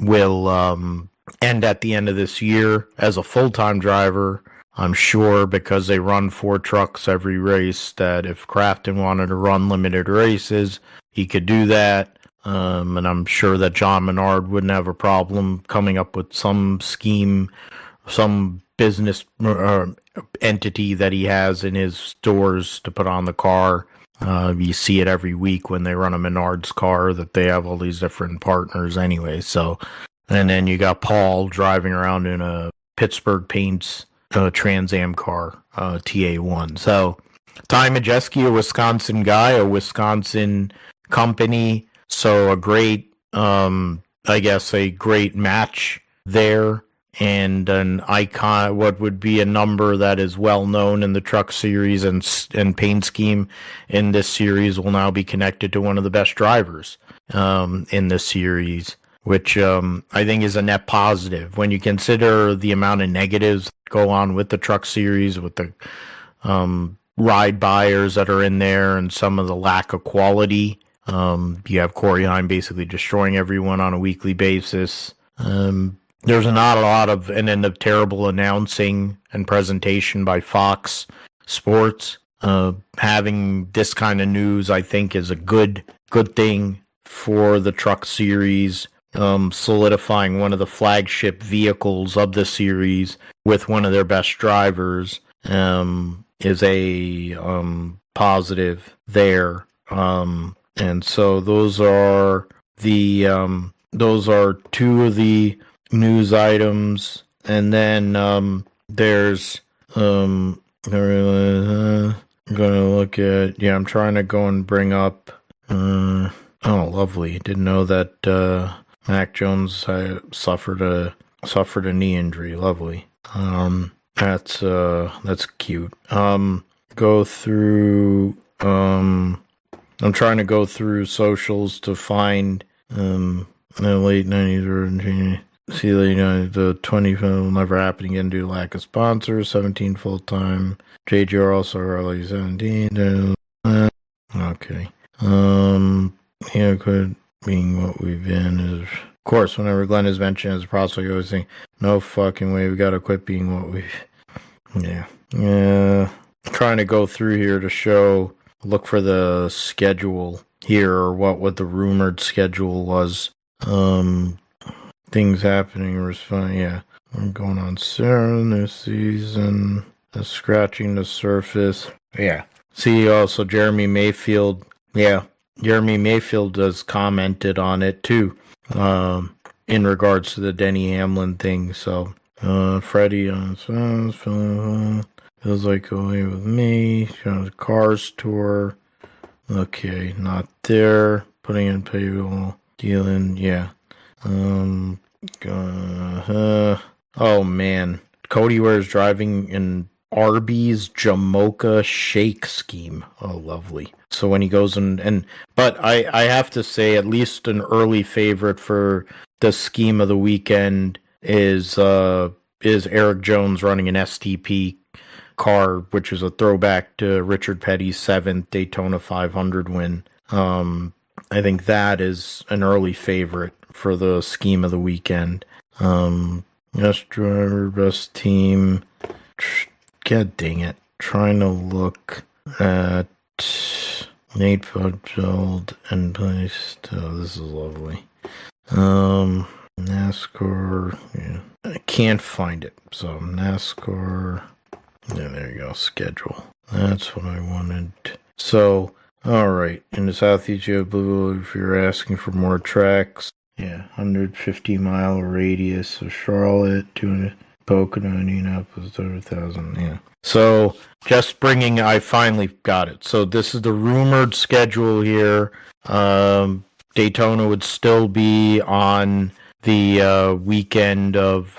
will end at the end of this year as a full-time driver. I'm sure because they run 4 trucks every race that if Crafton wanted to run limited races, he could do that. And I'm sure that John Menard wouldn't have a problem coming up with some scheme, some business entity that he has in his stores to put on the car. You see it every week when they run a Menards car that they have all these different partners anyway. So, and then you got Paul driving around in a Pittsburgh Paints Trans Am car, TA1. So Ty Majeski, a Wisconsin guy, a Wisconsin company. So a great, a great match there, and an icon, what would be a number that is well known in the Truck Series and paint scheme in this series will now be connected to one of the best drivers in this series, which I think is a net positive when you consider the amount of negatives that go on with the Truck Series, with the ride buyers that are in there and some of the lack of quality. You have Corey Heim basically destroying everyone on a weekly basis. There's not a lot of, and then the terrible announcing and presentation by Fox Sports. Having this kind of news, I think, is a good thing for the Truck Series. Solidifying one of the flagship vehicles of the series with one of their best drivers is a positive there. And so those are two of the news items, and then there's I'm gonna look at I'm trying to go and bring up oh, lovely. Didn't know that Mac Jones suffered a knee injury. Lovely. That's cute. Go through I'm trying to go through socials to find the late 90s or see the 20 will never happen again due to lack of sponsors. 17 full time. JGR also early 17. Okay. Quit being what we've been is, of course, whenever Glenn is mentioned as a prospect, you always think, no fucking way, we gotta quit being what we've. Yeah. Trying to go through here to look for the schedule here, or what the rumored schedule was. Things happening was fun. Yeah. We're going on Sarah this season. Scratching the surface. Yeah. See, also Jeremy Mayfield. Yeah. Jeremy Mayfield has commented on it too. In regards to the Denny Hamlin thing. So, Freddie on feels like away with me. Cars tour. Okay, not there. Putting in payroll. Dealing. Yeah. Oh man, Cody Ware's driving in Arby's Jamocha Shake Scheme. Oh, lovely. So when he goes but I have to say, at least an early favorite for the scheme of the weekend is Eric Jones running an STP car, which is a throwback to Richard Petty's 7th Daytona 500 win. I think that is an early favorite for the scheme of the weekend. Best driver, best team. God dang it. Trying to look at Nate Futfeld and placed. Oh, this is lovely. NASCAR. Yeah. I can't find it. So NASCAR. Yeah, there you go. Schedule. That's what I wanted. So, alright. In the Southeast, you have Blue. If you're asking for more tracks. Yeah, 150-mile radius of Charlotte, 200 Pocono, Indianapolis, 30,000. Yeah. So, I finally got it. So, this is the rumored schedule here. Daytona would still be on the weekend of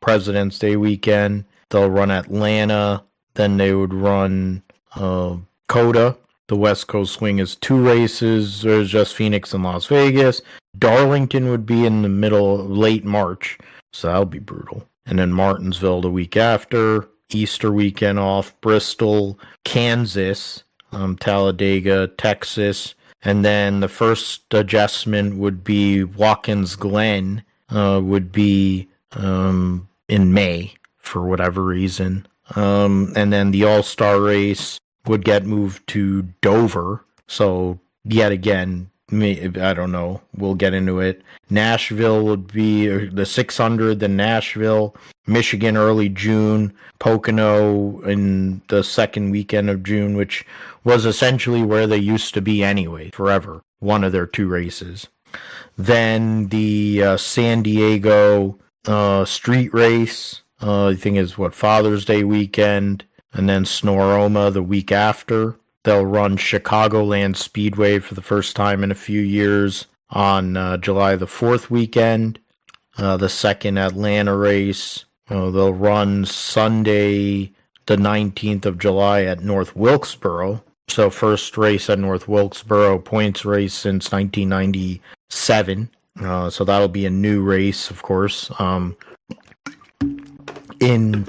President's Day weekend. They'll run Atlanta. Then they would run COTA. The West Coast swing is 2 races. There's just Phoenix and Las Vegas. Darlington would be in the late March, so that'll be brutal. And then Martinsville the week after. Easter weekend off. Bristol, Kansas, Talladega, Texas. And then the first adjustment would be Watkins Glen, would be in May for whatever reason. And then the All-Star race would get moved to Dover. So, yet again, I don't know. We'll get into it. Nashville would be the 600, then Nashville. Michigan early June. Pocono in the second weekend of June, which was essentially where they used to be anyway, forever. One of their 2 races. Then the San Diego street race, I think is Father's Day weekend. And then Snoroma the week after. They'll run Chicagoland Speedway for the first time in a few years on July the 4th weekend. The second Atlanta race. They'll run Sunday the 19th of July at North Wilkesboro. So first race at North Wilkesboro, points race since 1997. So that'll be a new race, of course. In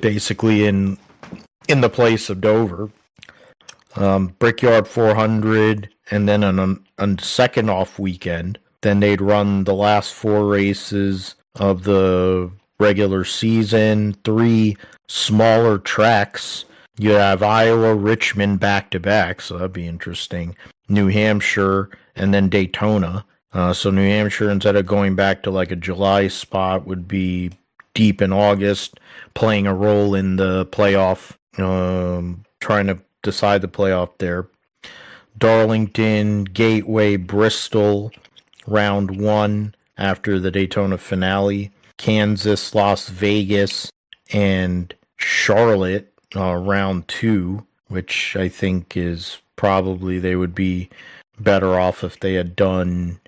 the place of Dover. Brickyard 400, and then on second off weekend, then they'd run the last 4 races of the regular season, 3 smaller tracks. You have Iowa, Richmond back-to-back, so that'd be interesting. New Hampshire, and then Daytona. So New Hampshire, instead of going back to like a July spot, would be deep in August, playing a role in the playoff, trying to decide the playoff there. Darlington, Gateway, Bristol, round 1 after the Daytona finale. Kansas, Las Vegas, and Charlotte, round 2, which I think is probably they would be better off if they had done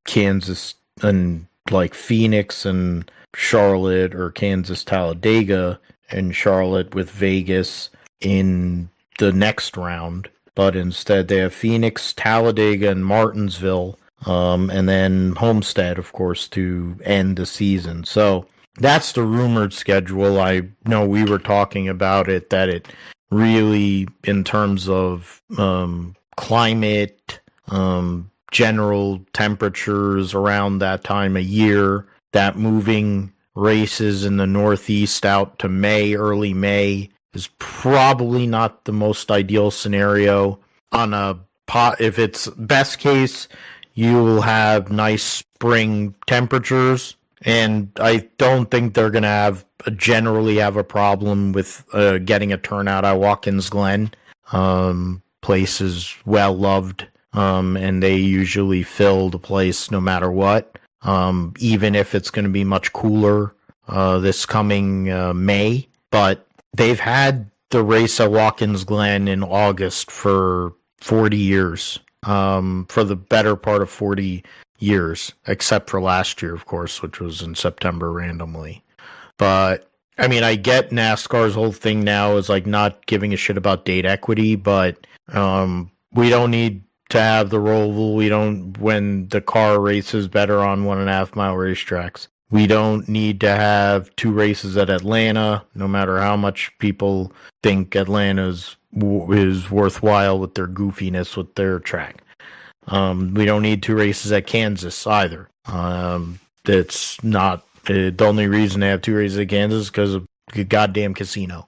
Kansas and like Phoenix and Charlotte, or Kansas, Talladega, and Charlotte with Vegas in the next round. But instead they have Phoenix, Talladega, and Martinsville, and then Homestead, of course, to end the season. So that's the rumored schedule. I know we were talking about it, that it really, in terms of climate, general temperatures around that time of year, that moving races in the Northeast out to May, early May, is probably not the most ideal scenario. If it's best case, you will have nice spring temperatures, and I don't think they're going to generally have a problem with getting a turnout at Watkins Glen. Place is well loved, and they usually fill the place no matter what, even if it's going to be much cooler this coming May. But they've had the race at Watkins Glen in August for 40 years, for the better part of 40 years, except for last year, of course, which was in September randomly. But, I mean, I get NASCAR's whole thing now is like not giving a shit about date equity, but we don't need to have the Roval. When the car races better on 1.5 mile racetracks. We don't need to have 2 races at Atlanta, no matter how much people think Atlanta is worthwhile with their goofiness with their track. We don't need 2 races at Kansas either. That's not the only reason they have 2 races at Kansas, because of the goddamn casino.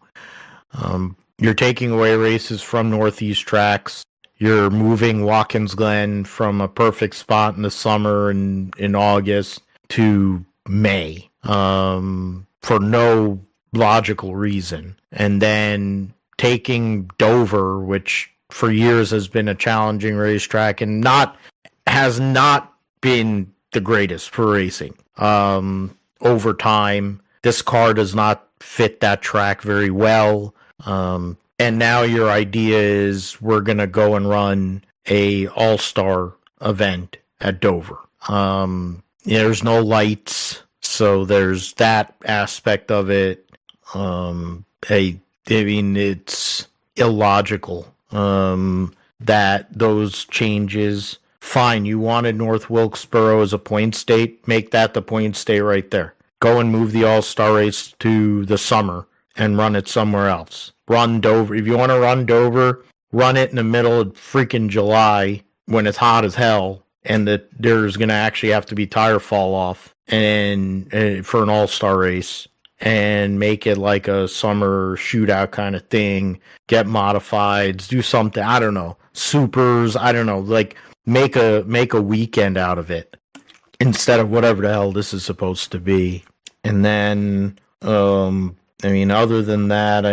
You're taking away races from Northeast tracks. You're moving Watkins Glen from a perfect spot in the summer and in August to May, for no logical reason. And then taking Dover, which for years has been a challenging racetrack and has not been the greatest for racing. Over time, this car does not fit that track very well. And now your idea is we're going to go and run a all-star event at Dover. There's no lights, so there's that aspect of it. I mean, it's illogical that those changes. Fine, you wanted North Wilkesboro as a point state, make that the point state right there. Go and move the All-Star race to the summer and run it somewhere else. Run Dover. If you want to run Dover, run it in the middle of freaking July when it's hot as hell, and that there's going to actually have to be tire fall off and for an all-star race, and make it like a summer shootout kind of thing. Get modifieds, do something, I don't know, supers, I don't know, like make a weekend out of it instead of whatever the hell this is supposed to be. And then I mean, other than that,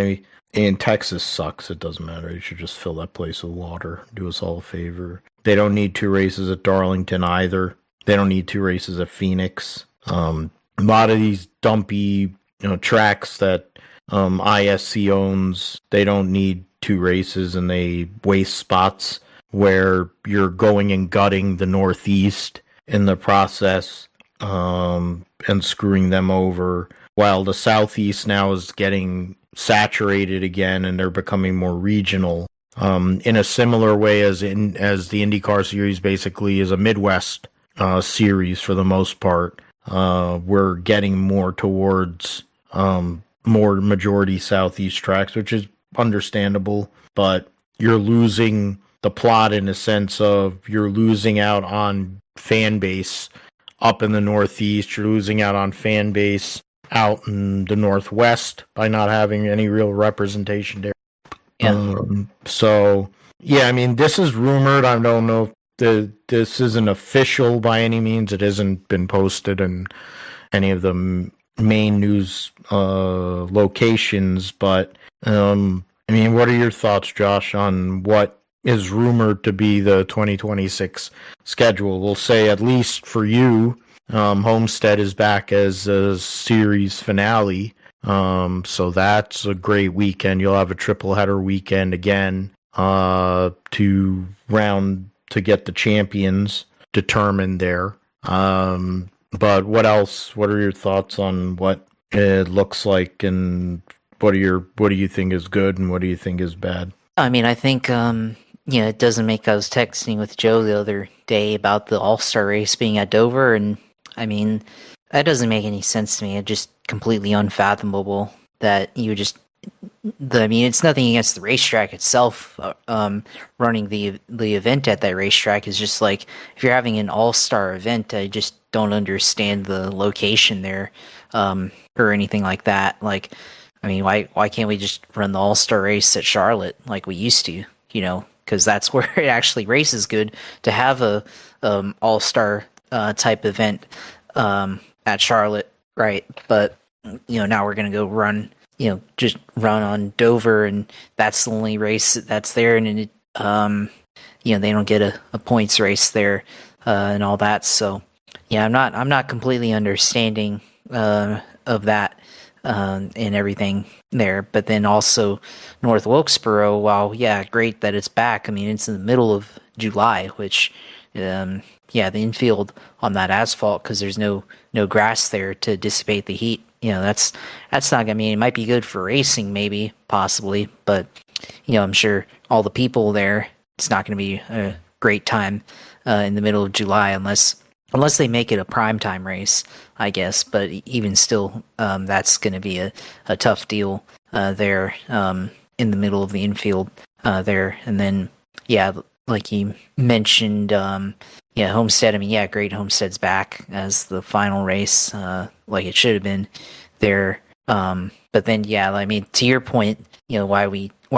and Texas sucks. It doesn't matter. You should just fill that place with water. Do us all a favor. They don't need 2 races at Darlington either. They don't need 2 races at Phoenix. A lot of these dumpy, tracks that ISC owns, they don't need 2 races, and they waste spots where you're going and gutting the Northeast in the process, and screwing them over, while the Southeast now is getting saturated again, and they're becoming more regional, in a similar way as the IndyCar series basically is a Midwest series for the most part. We're getting more towards more majority Southeast tracks, which is understandable, but you're losing the plot in a sense of you're losing out on fan base up in the Northeast. You're losing out on fan base out in the Northwest by not having any real representation there. Yeah. So, yeah, I mean, this is rumored. I don't know if this isn't official by any means. It hasn't been posted in any of the main news locations, but I mean, what are your thoughts, Josh, on what is rumored to be the 2026 schedule? We'll say, at least for you, Homestead is back as a series finale. So that's a great weekend. You'll have a triple header weekend again to get the champions determined there. But what else? What are your thoughts on what it looks like, and what do you think is good and what do you think is bad? I mean, I think it doesn't make. I was texting with Joe the other day about the All-Star race being at Dover, and I mean, that doesn't make any sense to me. It's just completely unfathomable that you just. I mean, it's nothing against the racetrack itself. Running the event at that racetrack is just like, if you're having an all-star event, I just don't understand the location there, or anything like that. Like, I mean, why can't we just run the all-star race at Charlotte like we used to? You know, because that's where it actually races good to have a all-star type event at Charlotte, right? But now we're gonna go run. Just run on Dover, and that's the only race that's there, and it, they don't get a points race there, and all that. So, yeah, I'm not completely understanding of that and everything there. But then also North Wilkesboro, while great that it's back. I mean, it's in the middle of July, which the infield on that asphalt, because there's no grass there to dissipate the heat. That's not gonna mean, it might be good for racing, maybe, possibly, but I'm sure all the people there, it's not gonna be a great time in the middle of July unless they make it a primetime race, I guess. But even still, that's gonna be a tough deal there in the middle of the infield there. And then like you mentioned, Homestead. I mean, great. Homestead's back as the final race, like it should have been there. But then, I mean, to your point, why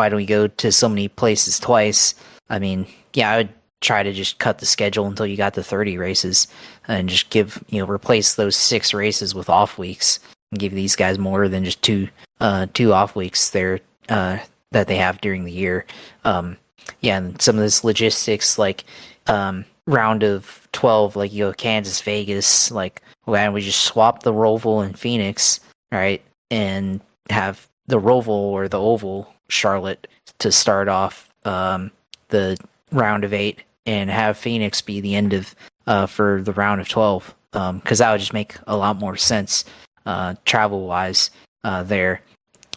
do we go to so many places twice? I mean, I would try to just cut the schedule until you got to 30 races, and just replace those 6 races with off weeks, and give these guys more than just two off weeks there that they have during the year. And some of this logistics, like round of 12, like Kansas, Vegas, like, why don't we just swap the Roval and Phoenix, right, and have the Roval or the Oval Charlotte to start off the round of 8, and have Phoenix be the end of for the round of 12, because that would just make a lot more sense travel wise there.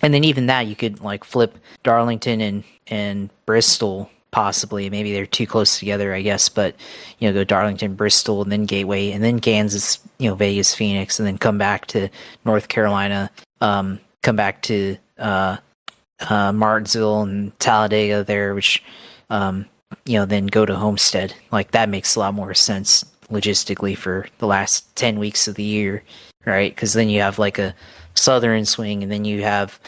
And then even that, you could like flip Darlington and Bristol, possibly. Maybe they're too close together, I guess. But go Darlington, Bristol, and then Gateway, and then Kansas, Vegas, Phoenix, and then come back to North Carolina, come back to Martinsville and Talladega there, which then go to Homestead. Like, that makes a lot more sense logistically for the last 10 weeks of the year, right? Because then you have like a southern swing, and then you have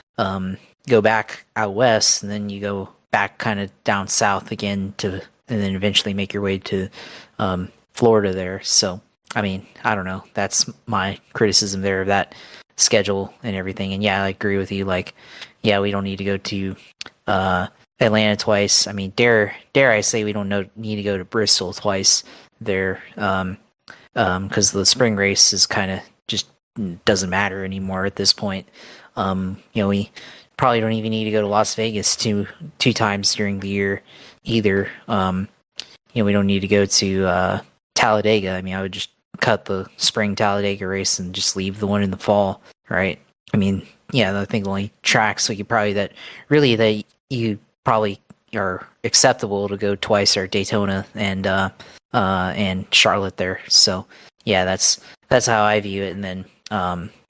go back out west, and then you go back kind of down south again and then eventually make your way to Florida there. So, I mean, I don't know. That's my criticism there of that schedule and everything. And I agree with you. Like, we don't need to go to Atlanta twice. I mean, dare I say we don't need to go to Bristol twice there, because the spring race is kind of just doesn't matter anymore at this point. We probably don't even need to go to Las Vegas two times during the year either. We don't need to go to Talladega. I mean, I would just cut the spring Talladega race and just leave the one in the fall, right? I mean, I think the only tracks that you probably are acceptable to go twice are Daytona and Charlotte there. So that's how I view it. And then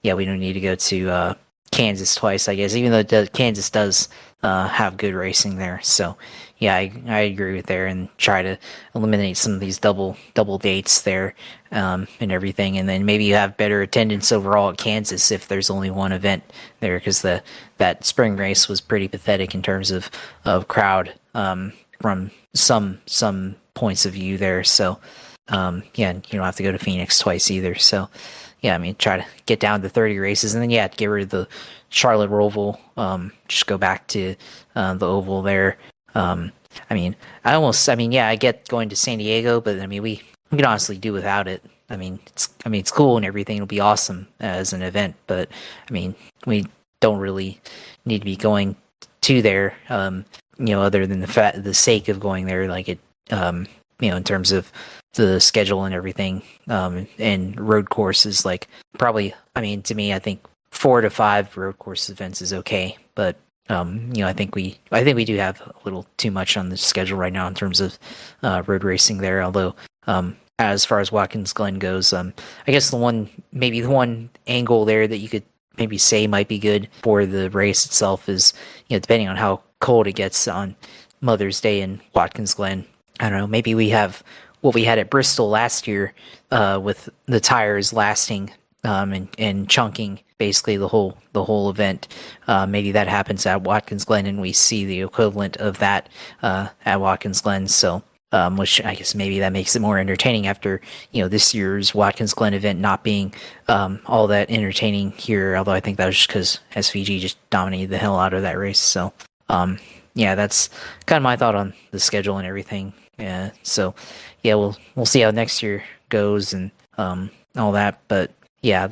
we don't need to go to Kansas twice, I guess, even though Kansas does have good racing there. So I agree with there, and try to eliminate some of these double dates there and everything. And then maybe you have better attendance overall at Kansas if there's only one event there, because that spring race was pretty pathetic in terms of crowd from some points of view there. So Yeah, and you don't have to go to Phoenix twice either. So, yeah, I mean, try to get down to 30 races, and then yeah, get rid of the Charlotte Roval. Just go back to the oval there. I mean, I mean, yeah, I get going to San Diego, but I mean, we can honestly do without it. I mean, it's cool and everything. It'll be awesome as an event, but I mean, we don't really need to be going to there. Other than the sake of going there, like it, in terms of the schedule and everything, and road courses, like probably, I mean, to me, I think 4 to 5 road course events is okay, but I think we do have a little too much on the schedule right now in terms of road racing there. Although, as far as Watkins Glen goes, I guess the one angle there that you could maybe say might be good for the race itself is, depending on how cold it gets on Mother's Day in Watkins Glen. I don't know, maybe we have what we had at Bristol last year, with the tires lasting and chunking basically the whole event. Maybe that happens at Watkins Glen, and we see the equivalent of that at Watkins Glen. So, which I guess maybe that makes it more entertaining after this year's Watkins Glen event not being all that entertaining here. Although I think that was just because SVG just dominated the hell out of that race. So, yeah, that's kind of my thought on the schedule and everything. Yeah, so yeah, we'll see how next year goes and all that. But yeah,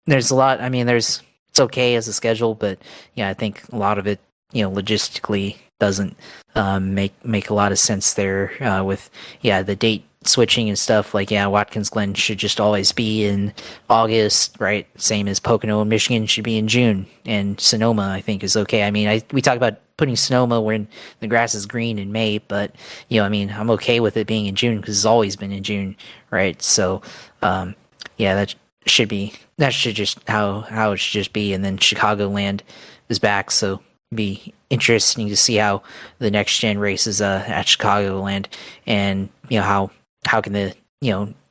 there's a lot. I mean, it's okay as a schedule, but yeah, I think a lot of it, logistically doesn't make a lot of sense there, with the date switching and stuff. Like, yeah, Watkins Glen should just always be in August, right? Same as Pocono and Michigan should be in June, and Sonoma I think is okay. I mean, we talk about putting Sonoma when the grass is green in May, but I mean, I'm okay with it being in June because it's always been in June, right? So, yeah, that should just how it should just be. And then Chicagoland is back, so be interesting to see how the next gen races at Chicagoland, and how can the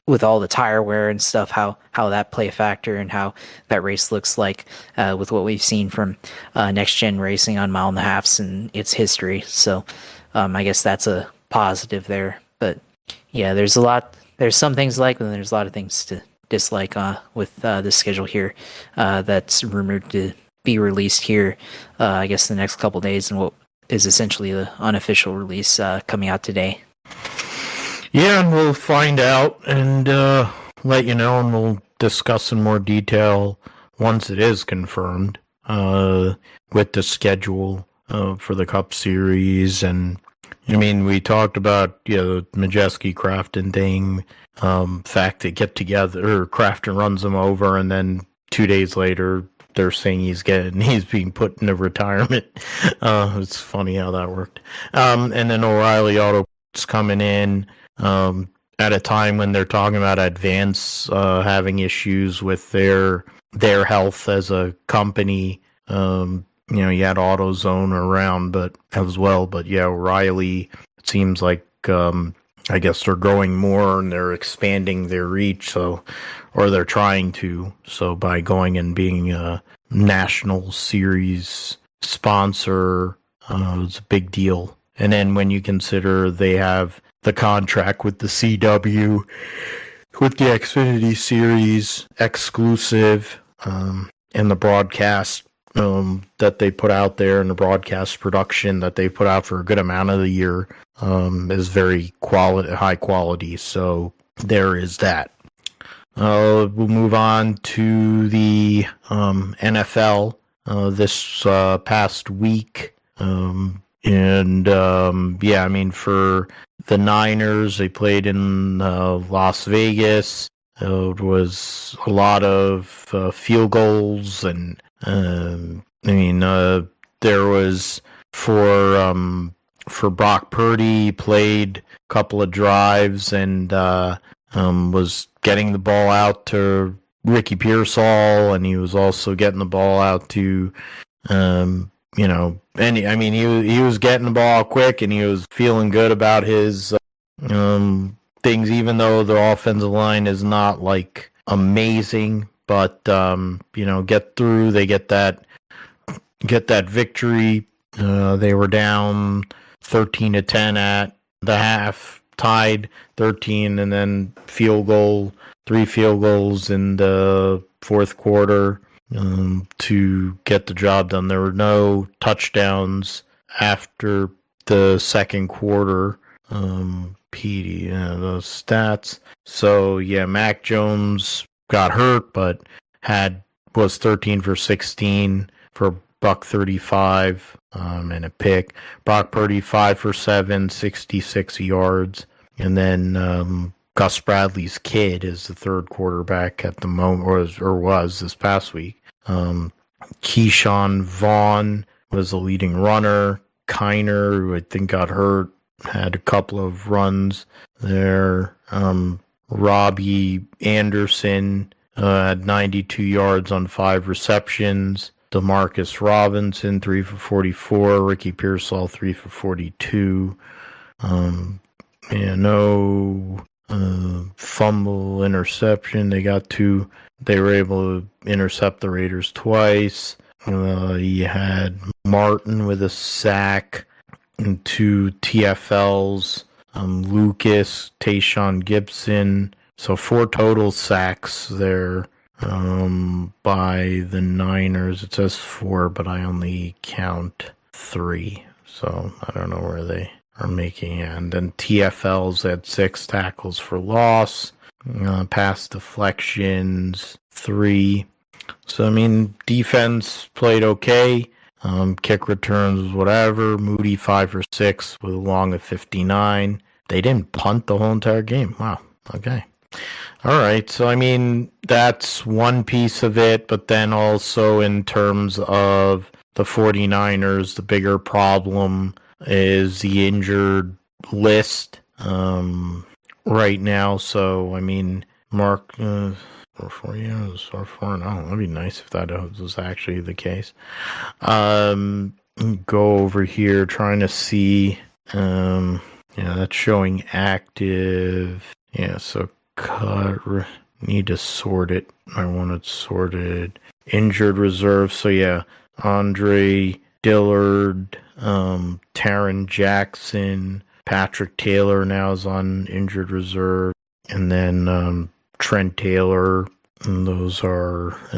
with all the tire wear and stuff, how that play a factor, and how that race looks like with what we've seen from next gen racing on mile and a halfs and its history. So I guess that's a positive there. But yeah, there's some things like, and there's a lot of things to dislike with the schedule here that's rumored to be released here, I guess the next couple days, and what is essentially the unofficial release coming out today. Yeah, and we'll find out and let you know, and we'll discuss in more detail once it is confirmed with the schedule for the Cup Series. And I mean, we talked about the Majeski Crafton thing, fact they get together, or Crafton runs them over, and then 2 days later they're saying he's being put into retirement. It's funny how that worked. And then O'Reilly Auto's coming in at a time when they're talking about Advance having issues with their health as a company. You had AutoZone around, but as well. But yeah, O'Reilly, it seems like I guess they're growing more and they're expanding their reach, or they're trying to. So by going and being a national series sponsor, it's a big deal. And then when you consider they have the contract with the CW, with the Xfinity Series exclusive, and the broadcast that they put out there, and the broadcast production that they put out for a good amount of the year is very high quality. So there is that. We'll move on to the NFL this past week. Yeah, I mean, for the Niners, they played in Las Vegas. It was a lot of field goals, and there was for Brock Purdy, played a couple of drives and was getting the ball out to Ricky Pearsall, and he was also getting the ball out to he was getting the ball quick, and he was feeling good about his things, even though the offensive line is not like amazing, but get through. They get that victory. They were down 13-10 at the half, tied 13, and then three field goals in the fourth quarter to get the job done. There were no touchdowns after the second quarter. PD, those stats. So yeah, Mac Jones got hurt, but was 13 for 16 for $135 and a pick. Brock Purdy 5 for 7, 66 yards, and then Gus Bradley's kid is the third quarterback at the moment, or was this past week. Keyshawn Vaughn was the leading runner. Kiner, who I think got hurt, had a couple of runs there. Robbie Anderson had 92 yards on 5 receptions. Demarcus Robinson, 3 for 44. Ricky Pearsall, 3 for 42. No fumble, interception. They were able to intercept the Raiders twice. You had Martin with a sack and 2 TFLs. Lucas, Tayshaun Gibson. So 4 total sacks there by the Niners. It says 4, but I only count 3. So I don't know where they are making it. And then TFLs had 6 tackles for loss. Pass deflections, 3. So, I mean, defense played okay. Kick returns, whatever. Moody 5 for 6 with a long of 59. They didn't punt the whole entire game. Wow. Okay. All right. So, I mean, that's one piece of it. But then also in terms of the 49ers, the bigger problem is the injured list right now. So, I mean, Mark... 4 years or 4-0. That'd be nice if that was actually the case. Go over here trying to see. That's showing active. Yeah, so need to sort it. I want it sorted. Injured reserve. So yeah, Andre Dillard, Taron Jackson, Patrick Taylor now is on injured reserve, and then Trent Taylor, and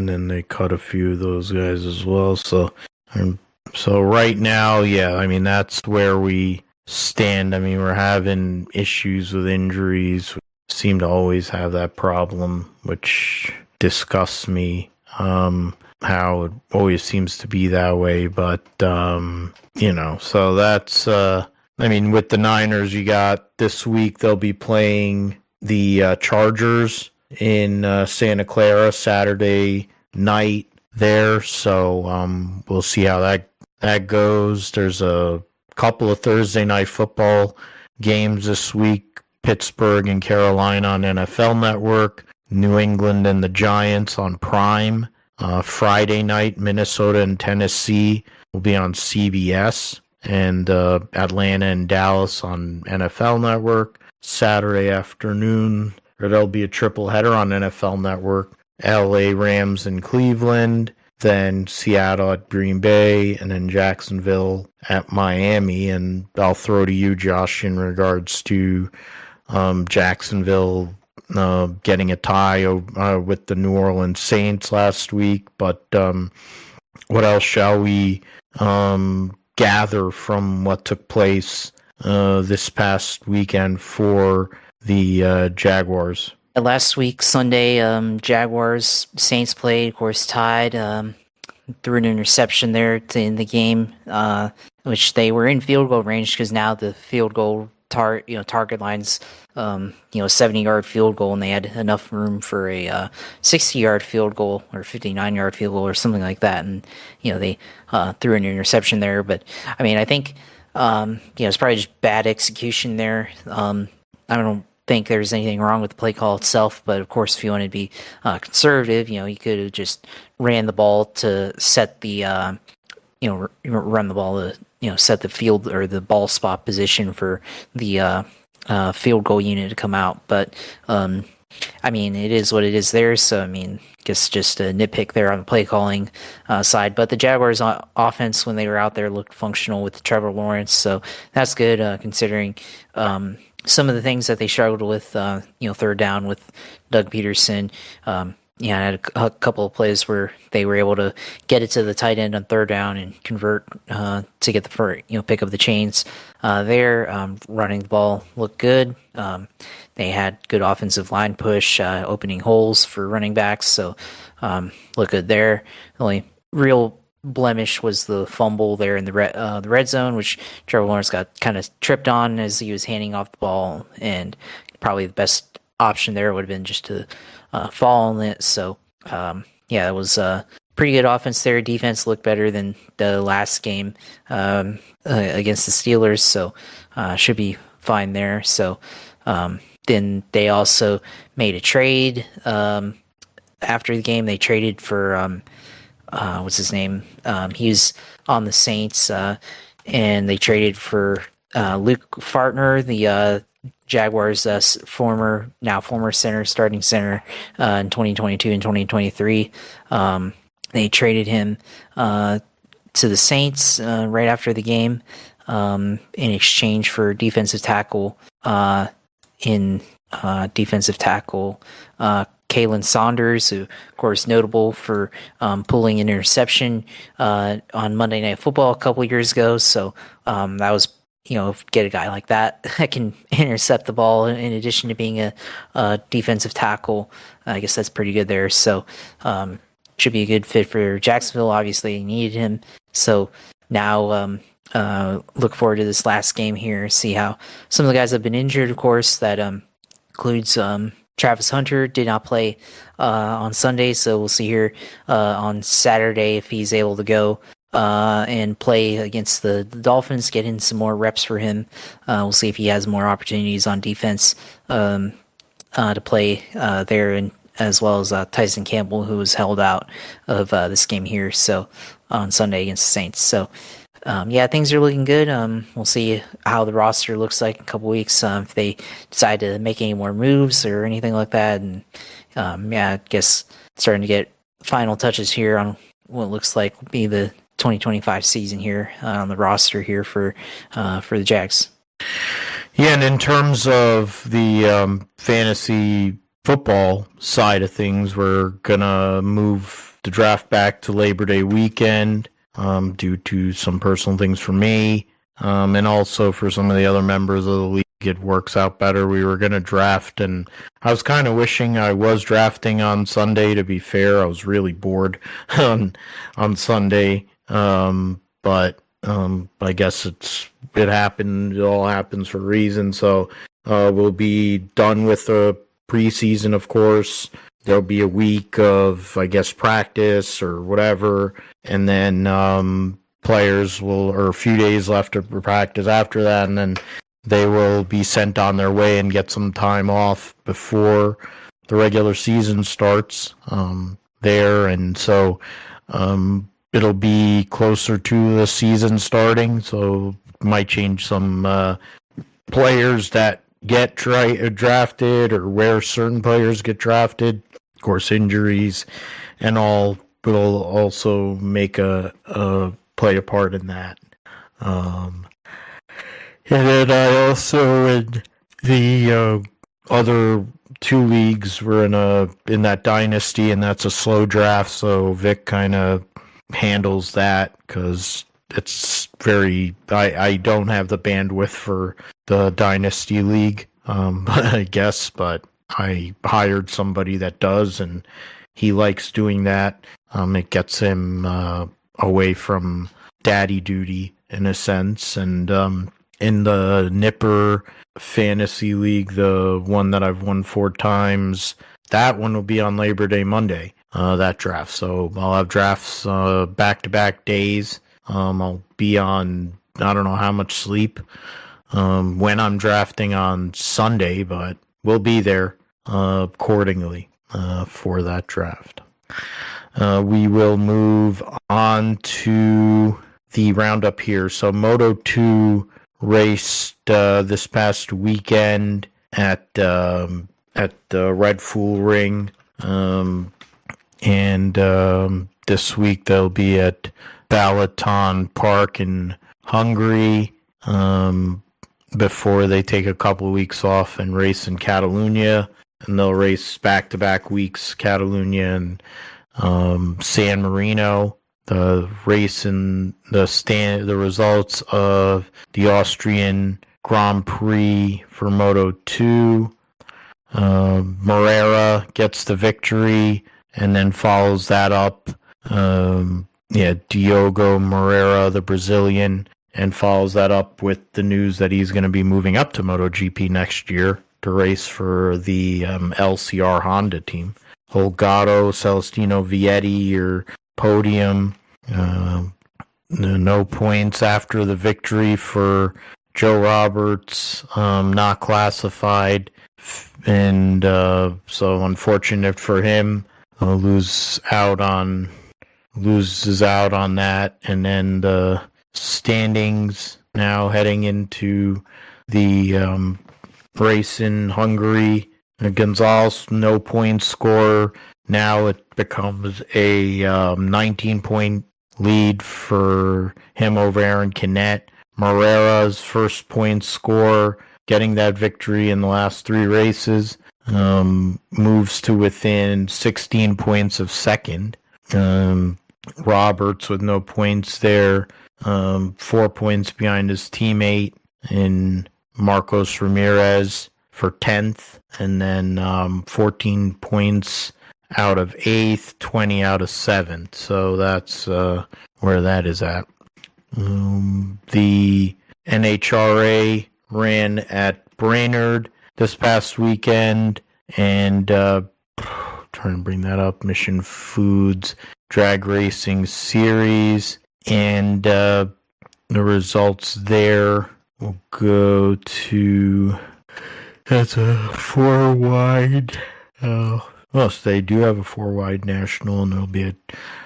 then they cut a few of those guys as well. So right now, yeah, I mean, that's where we stand. I mean, we're having issues with injuries. We seem to always have that problem, which disgusts me. How it always seems to be that way, but so that's I mean, with the Niners, you got this week they'll be playing the Chargers in Santa Clara Saturday night there, so we'll see how that goes. There's a couple of Thursday night football games this week: Pittsburgh and Carolina on NFL Network, New England and the Giants on Prime. Friday night, Minnesota and Tennessee will be on CBS, and Atlanta and Dallas on NFL Network. Saturday afternoon, there'll be a triple header on NFL Network. LA Rams in Cleveland, then Seattle at Green Bay, and then Jacksonville at Miami. And I'll throw to you, Josh, in regards to Jacksonville getting a tie with the New Orleans Saints last week. But what else shall we gather from what took place this past weekend for the Jaguars? Last week, Sunday, Jaguars Saints played, of course, tied. Threw an interception there to end the game, which they were in field goal range because now the field goal target line's 70-yard field goal, and they had enough room for a 60-yard field goal or 59-yard field goal or something like that, and they threw an interception there. But I mean, I think it's probably just bad execution there. I don't think there's anything wrong with the play call itself, but of course, if you want to be conservative, you could have just ran the ball to set the run the ball to set the field or the ball spot position for the field goal unit to come out. But I mean, it is what it is there. So I mean, I guess just a nitpick there on the play calling side. But the Jaguars' offense, when they were out there, looked functional with Trevor Lawrence, so that's good considering some of the things that they struggled with, third down with Doug Peterson. I had a couple of plays where they were able to get it to the tight end on third down and convert to get the first, pick up the chains there. Running the ball looked good. They had good offensive line push, opening holes for running backs, so look good there. The only real blemish was the fumble there in the red zone, which Trevor Lawrence got kind of tripped on as he was handing off the ball, and probably the best option there would have been just to fall on it. So it was a pretty good offense there. Defense looked better than the last game against the Steelers, so should be fine there. So then they also made a trade after the game. They traded for what's his name? He's on the Saints, and they traded for Luke Fartner, the Jaguars' former starting center in 2022 and 2023. They traded him to the Saints right after the game in exchange for defensive tackle Kalen Saunders, who, of course, notable for pulling an interception on Monday Night Football a couple years ago. So that was, get a guy like that that can intercept the ball in addition to being a defensive tackle. I guess that's pretty good there. So should be a good fit for Jacksonville. Obviously, needed him. So now look forward to this last game here. See how some of the guys have been injured, of course. That includes Travis Hunter did not play on Sunday, so we'll see here on Saturday if he's able to go and play against the Dolphins, get in some more reps for him. We'll see if he has more opportunities on defense to play there, and as well as Tyson Campbell, who was held out of this game here, so on Sunday against the Saints. So things are looking good. We'll see how the roster looks like in a couple weeks, if they decide to make any more moves or anything like that. And I guess starting to get final touches here on what looks like will be the 2025 season here on the roster here for the Jags. Yeah, and in terms of the fantasy football side of things, we're gonna move the draft back to Labor Day weekend. Due to some personal things for me, and also for some of the other members of the league, it works out better. We were going to draft, and I was kind of wishing I was drafting on Sunday, to be fair. I was really bored on Sunday, but I guess it happened. It all happens for a reason, so we'll be done with the preseason, of course. There'll be a week of, I guess, practice or whatever, and then players or a few days left of practice after that, and then they will be sent on their way and get some time off before the regular season starts there, and so it'll be closer to the season starting, so might change some players that get drafted or where certain players get drafted. Of course, injuries and all will also make play a part in that. And then I also, in the other two leagues, we're in that dynasty, and that's a slow draft, so Vic kind of handles that because it's I don't have the bandwidth for the dynasty league, I guess, but I hired somebody that does, and he likes doing that. It gets him away from daddy duty in a sense. And in the Nipper Fantasy League, the one that I've won 4 times, that one will be on Labor Day Monday, that draft. So I'll have drafts back-to-back days. I'll be on, I don't know how much sleep when I'm drafting on Sunday, but we'll be there accordingly for that draft. We will move on to the roundup here. So Moto 2 raced this past weekend at the Red Fool Ring, and this week they'll be at Balaton Park in Hungary. before they take a couple of weeks off and race in Catalunya. And they'll race back-to-back weeks, Catalunya and San Marino. The race and the results of the Austrian Grand Prix for Moto 2. Morera gets the victory and then follows that up. Diogo Morera, the Brazilian, and follows that up with the news that he's going to be moving up to MotoGP next year to race for the LCR Honda team. Holgado, Celestino Vietti, your podium. No points after the victory for Joe Roberts, not classified. And so unfortunate for him, loses out on that. And then the standings now heading into the race in Hungary. Gonzalez, no point score. Now it becomes a 19-point lead for him over Aaron Canet. Morera's first point score, getting that victory in the last 3 races, moves to within 16 points of second. Roberts with no points there, 4 points behind his teammate in Marcos Ramirez for 10th, and then 14 points out of 8th, 20 out of 7th. So that's where that is at. The NHRA ran at Brainerd this past weekend, and trying to bring that up, Mission Foods Drag Racing Series, and the results there will go to, that's a 4-wide, so they do have a 4-wide national, and it'll be at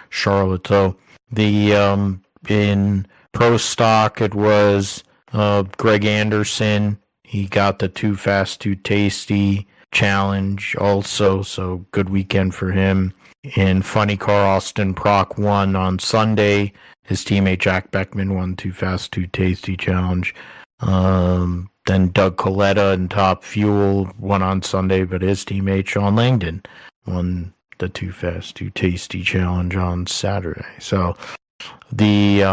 Charlotte. So the in Pro Stock, it was Greg Anderson. He got the Too Fast, Too Tasty challenge also, so good weekend for him. In Funny Car, Austin Prock won on Sunday. His teammate Jack Beckman won Too Fast, Too Tasty challenge. Then Doug Coletta in Top Fuel won on Sunday, but his teammate Sean Langdon won the Too Fast, Too Tasty challenge on Saturday. So the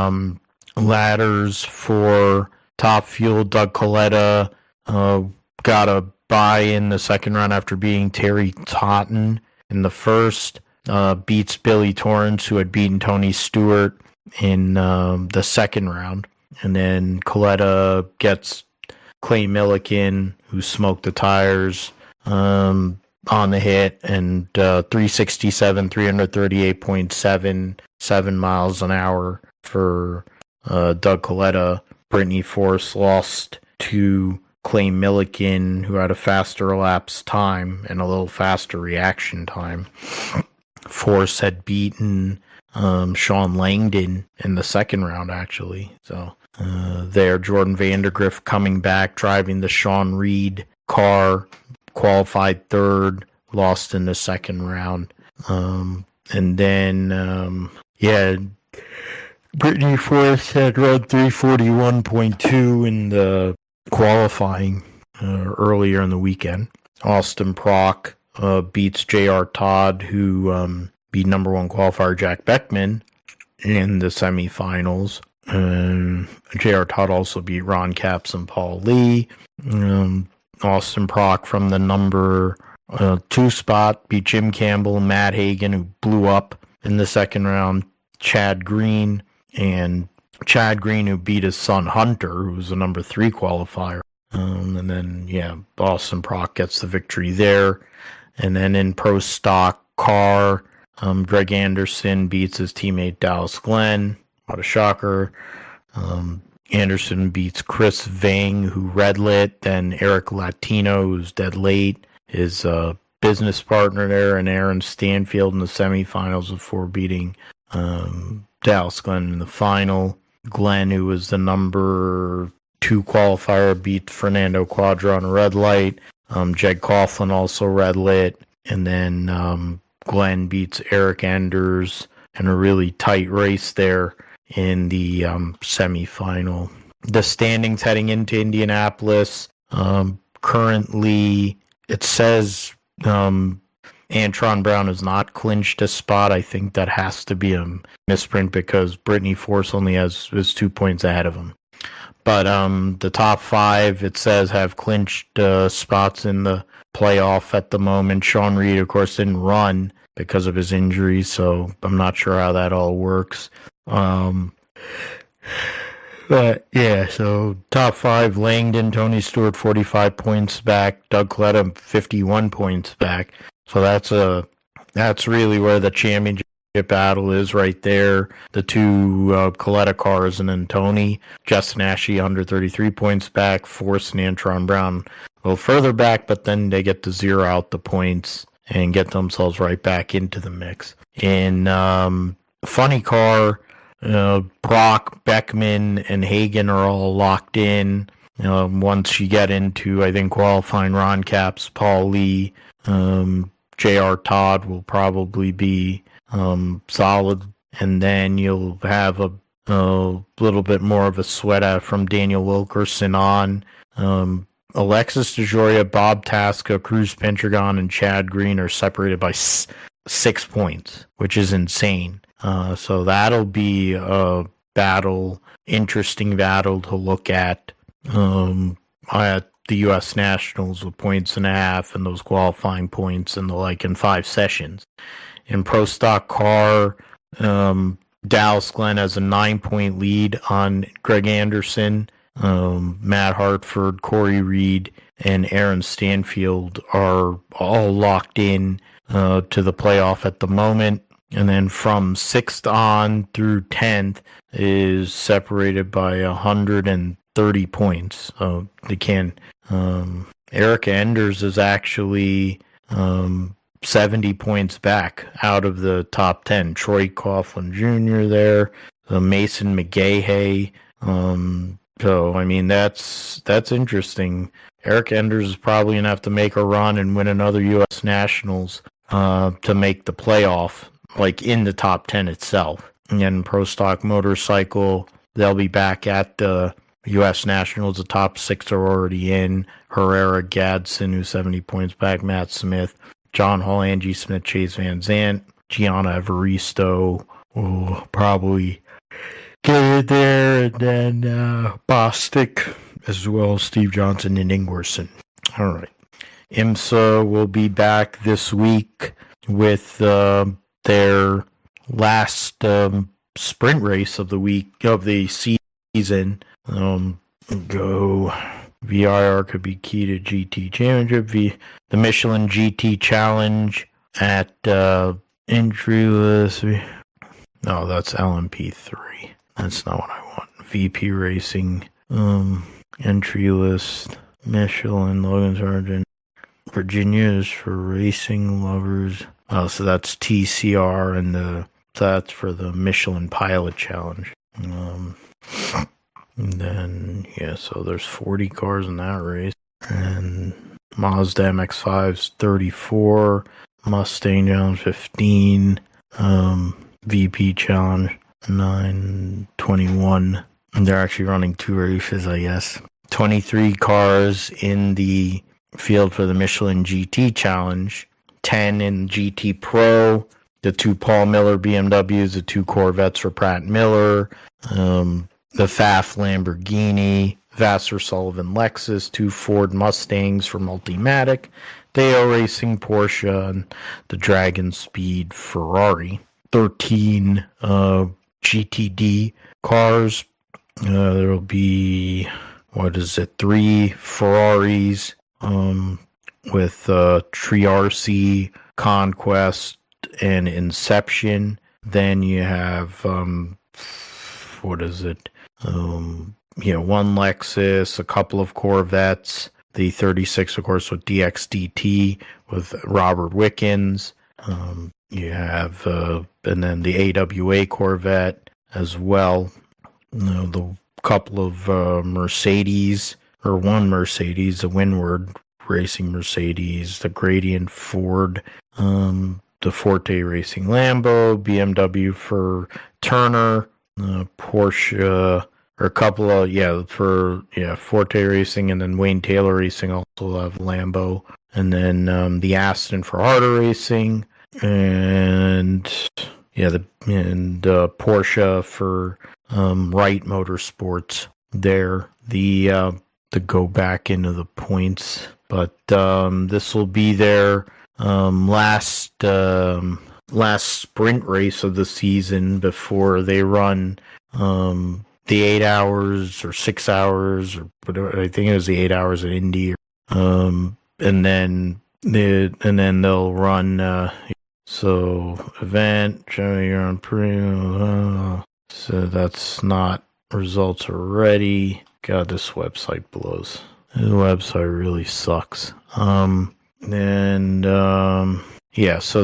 ladders for Top Fuel, Doug Coletta got a bye in the second round after beating Terry Totten in the first. Beats Billy Torrance, who had beaten Tony Stewart in the second round. And then Coletta gets Clay Milliken, who smoked the tires on the hit, and 367, 338.77 miles an hour for Doug Coletta. Brittany Force lost to Clay Milliken, who had a faster elapsed time and a little faster reaction time. Force had beaten Sean Langdon in the second round, actually. So there, Jordan Vandergriff coming back, driving the Sean Reed car, qualified third, lost in the second round. And then, Brittany Force had run 341.2 in the qualifying earlier in the weekend. Austin Prock beats J.R. Todd, who beat number 1 qualifier Jack Beckman in the semifinals. J.R. Todd also beat Ron Capps and Paul Lee. Austin Prock from the number 2 spot beat Jim Campbell and Matt Hagan, who blew up in the second round. Chad Green, who beat his son Hunter, who was the number 3 qualifier. And then, Austin Prock gets the victory there. And then in Pro Stock Car, Greg Anderson beats his teammate Dallas Glenn. What a shocker. Anderson beats Chris Vang, who red lit. Then Eric Latino, who's dead late, his business partner there, and Aaron Stanfield in the semifinals before beating Dallas Glenn in the final. Glenn, who was the number 2 qualifier, beat Fernando Quadra on a red light. Jed Coughlin also red lit. And then Glenn beats Eric Enders in a really tight race there in the semifinal. the standings heading into Indianapolis. Currently, it says Antron Brown has not clinched a spot. I think that has to be a misprint because Brittany Force only is 2 points ahead of him. But the top 5, it says, have clinched spots in the playoff at the moment. Sean Reed, of course, didn't run because of his injury, so I'm not sure how that all works. But yeah, so top 5, Langdon, Tony Stewart, 45 points back, Doug Coletta, 51 points back. So that's really where the championship battle is right there. The 2 Coletta cars and then Tony. Justin Ashey, 133 points back, Force and Antron Brown a little further back, but then they get to zero out the points and get themselves right back into the mix. In funny car, Brock, Beckman, and Hagen are all locked in. Once you get into, I think, qualifying, Ron Capps, Paul Lee, J.R. Todd will probably be solid. And then you'll have a little bit more of a sweat out from Daniel Wilkerson on. Alexis DeJoria, Bob Tasca, Cruz Pendragon, and Chad Green are separated by 6 points, which is insane. So that'll be a interesting battle to look at the U.S. Nationals with 1.5 points and those qualifying points and the like in 5 sessions. In Pro Stock Car, Dallas Glenn has a 9-point lead on Greg Anderson. Matt Hartford, Corey Reed, and Aaron Stanfield are all locked in to the playoff at the moment. And then from 6th on through 10th is separated by 130 points. So they can. Erica Enders is actually 70 points back out of the top 10. Troy Coughlin Jr. there. Mason McGahey. So, I mean, that's interesting. Eric Enders is probably going to have to make a run and win another U.S. Nationals to make the playoff, like in the top 10 itself. And then Pro Stock Motorcycle, they'll be back at the U.S. Nationals. The top 6 are already in. Herrera, Gadsden, who's 70 points back. Matt Smith, John Hall, Angie Smith, Chase Van Zandt, Gianna Evaristo will probably get it there. And then Bostic, as well as Steve Johnson and Ingwerson. All right. IMSA will be back this week with their last sprint race of the week of the season. Go VIR could be key to GT Championship. The Michelin GT Challenge at entry list. No, that's LMP3. That's not what I want. VP Racing entry list. Michelin, Logan Sargent. Virginia is for racing lovers. Oh, so that's TCR, and that's for the Michelin Pilot Challenge. And then, yeah, so there's 40 cars in that race. And Mazda MX-5's 34, Mustang Challenge 15, VP Challenge 921. And they're actually running 2 races, I guess. 23 cars in the field for the Michelin GT Challenge, 10 in GT Pro, the 2 Paul Miller BMWs, the 2 Corvettes for Pratt Miller, the Pfaff Lamborghini, Vassar Sullivan Lexus, 2 Ford Mustangs for Multimatic, Deo Racing Porsche, and the Dragon Speed Ferrari. 13 GTD cars. There'll be, 3 Ferraris with Triarci, Conquest, and Inception. Then you have, 1 Lexus, a couple of Corvettes, the 36, of course, with DXDT, with Robert Wickens. You have, and then the AWA Corvette as well. The couple of Mercedes, or 1 Mercedes, the Windward Racing Mercedes, the Gradient Ford, the Forte Racing Lambo, BMW for Turner, Porsche or a couple of Forte Racing, and then Wayne Taylor Racing also have Lambo, and then the Aston for Harder Racing, and Porsche for Wright Motorsports. There, to go back into the points, but this will be their last sprint race of the season before they run the 8 hours or 6 hours or whatever. I think it was the 8 hours at Indy, and then they'll run. So event showing you're on pre. So that's not results already. God, this website blows. This website really sucks. So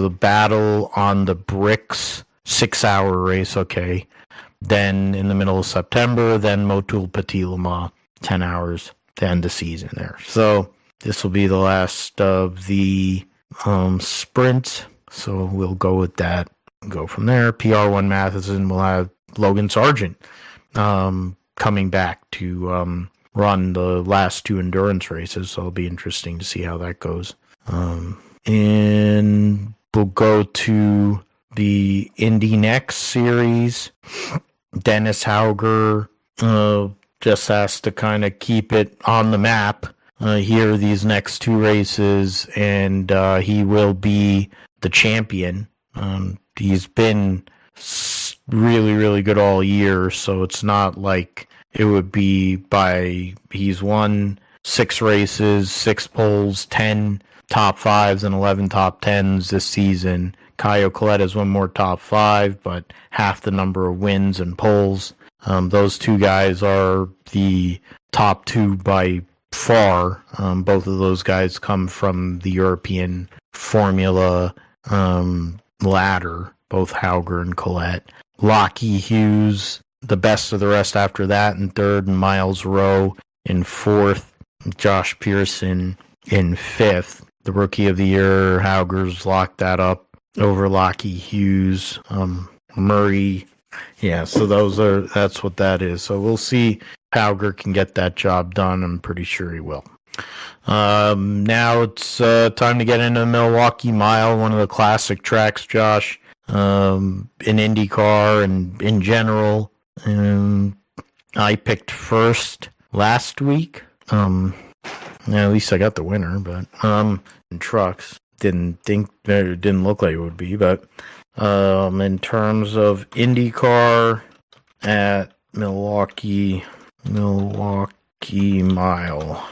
the battle on the bricks 6 hour race. Okay. Then in the middle of September, then Motul Petit Le Mans 10 hours to end the season there. So this will be the last of the sprints. So we'll go with that and go from there. PR1 Matheson will have Logan Sargent coming back to run the last 2 endurance races. So it'll be interesting to see how that goes. And we'll go to the Indy Next series. Dennis Hauger just has to kind of keep it on the map here these next 2 races, and he will be the champion. He's been really, really good all year, so it's not like it would be he's won 6 races, 6 poles, 10 top 5s, and 11 top 10s this season. Caio Collet has won more top 5, but half the number of wins and poles. Those 2 guys are the top 2 by far. Both of those guys come from the European Formula ladder, both Hauger and Collet. Lockie Hughes, the best of the rest after that, in 3rd, and Miles Rowe in 4th. Josh Pearson in 5th. The Rookie of the Year, Hauger's locked that up over Lockie Hughes. Murray, so that's what that is. So we'll see if Hauger can get that job done. I'm pretty sure he will. Now it's time to get into the Milwaukee Mile, one of the classic tracks, Josh, in IndyCar and in general. I picked first last week. At least I got the winner, but in trucks. Didn't look like it would be, but in terms of IndyCar at Milwaukee Mile,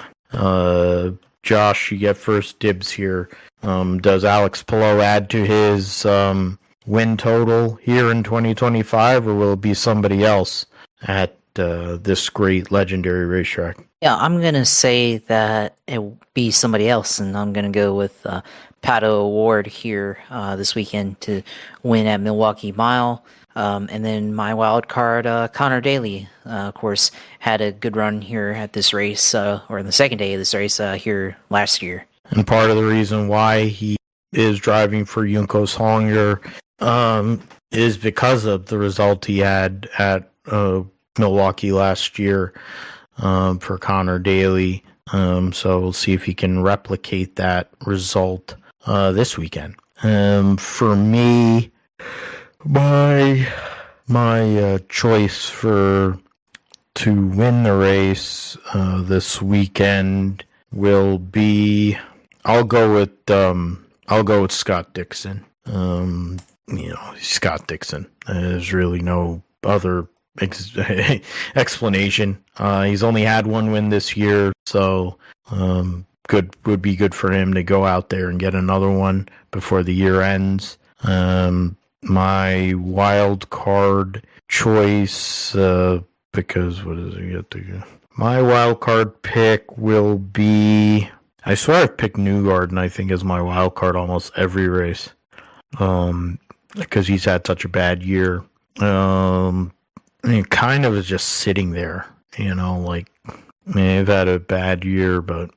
Josh, you get first dibs here. Does Alex Palou add to his win total here in 2025, or will it be somebody else at this great legendary racetrack? Yeah, I'm going to say that it will be somebody else, and I'm going to go with Pato O'Ward here this weekend to win at Milwaukee Mile. And then my wild card, Connor Daly, of course, had a good run here at this race, or in the second day of this race here last year. And part of the reason why he is driving for Junko Sollinger is because of the result he had at Milwaukee last year for Connor Daly. So we'll see if he can replicate that result this weekend. For me, my choice to win the race this weekend will be I'll go with Scott Dixon. Scott Dixon. There's really no other explanation. He's only had 1 win this year, so would be good for him to go out there and get another one before the year ends. My wild card choice, because what does he get to go? My wild card pick will be. I swear I've picked Newgarden, I think, as my wild card almost every race, because he's had such a bad year. Kind of is just sitting there, they've had a bad year, but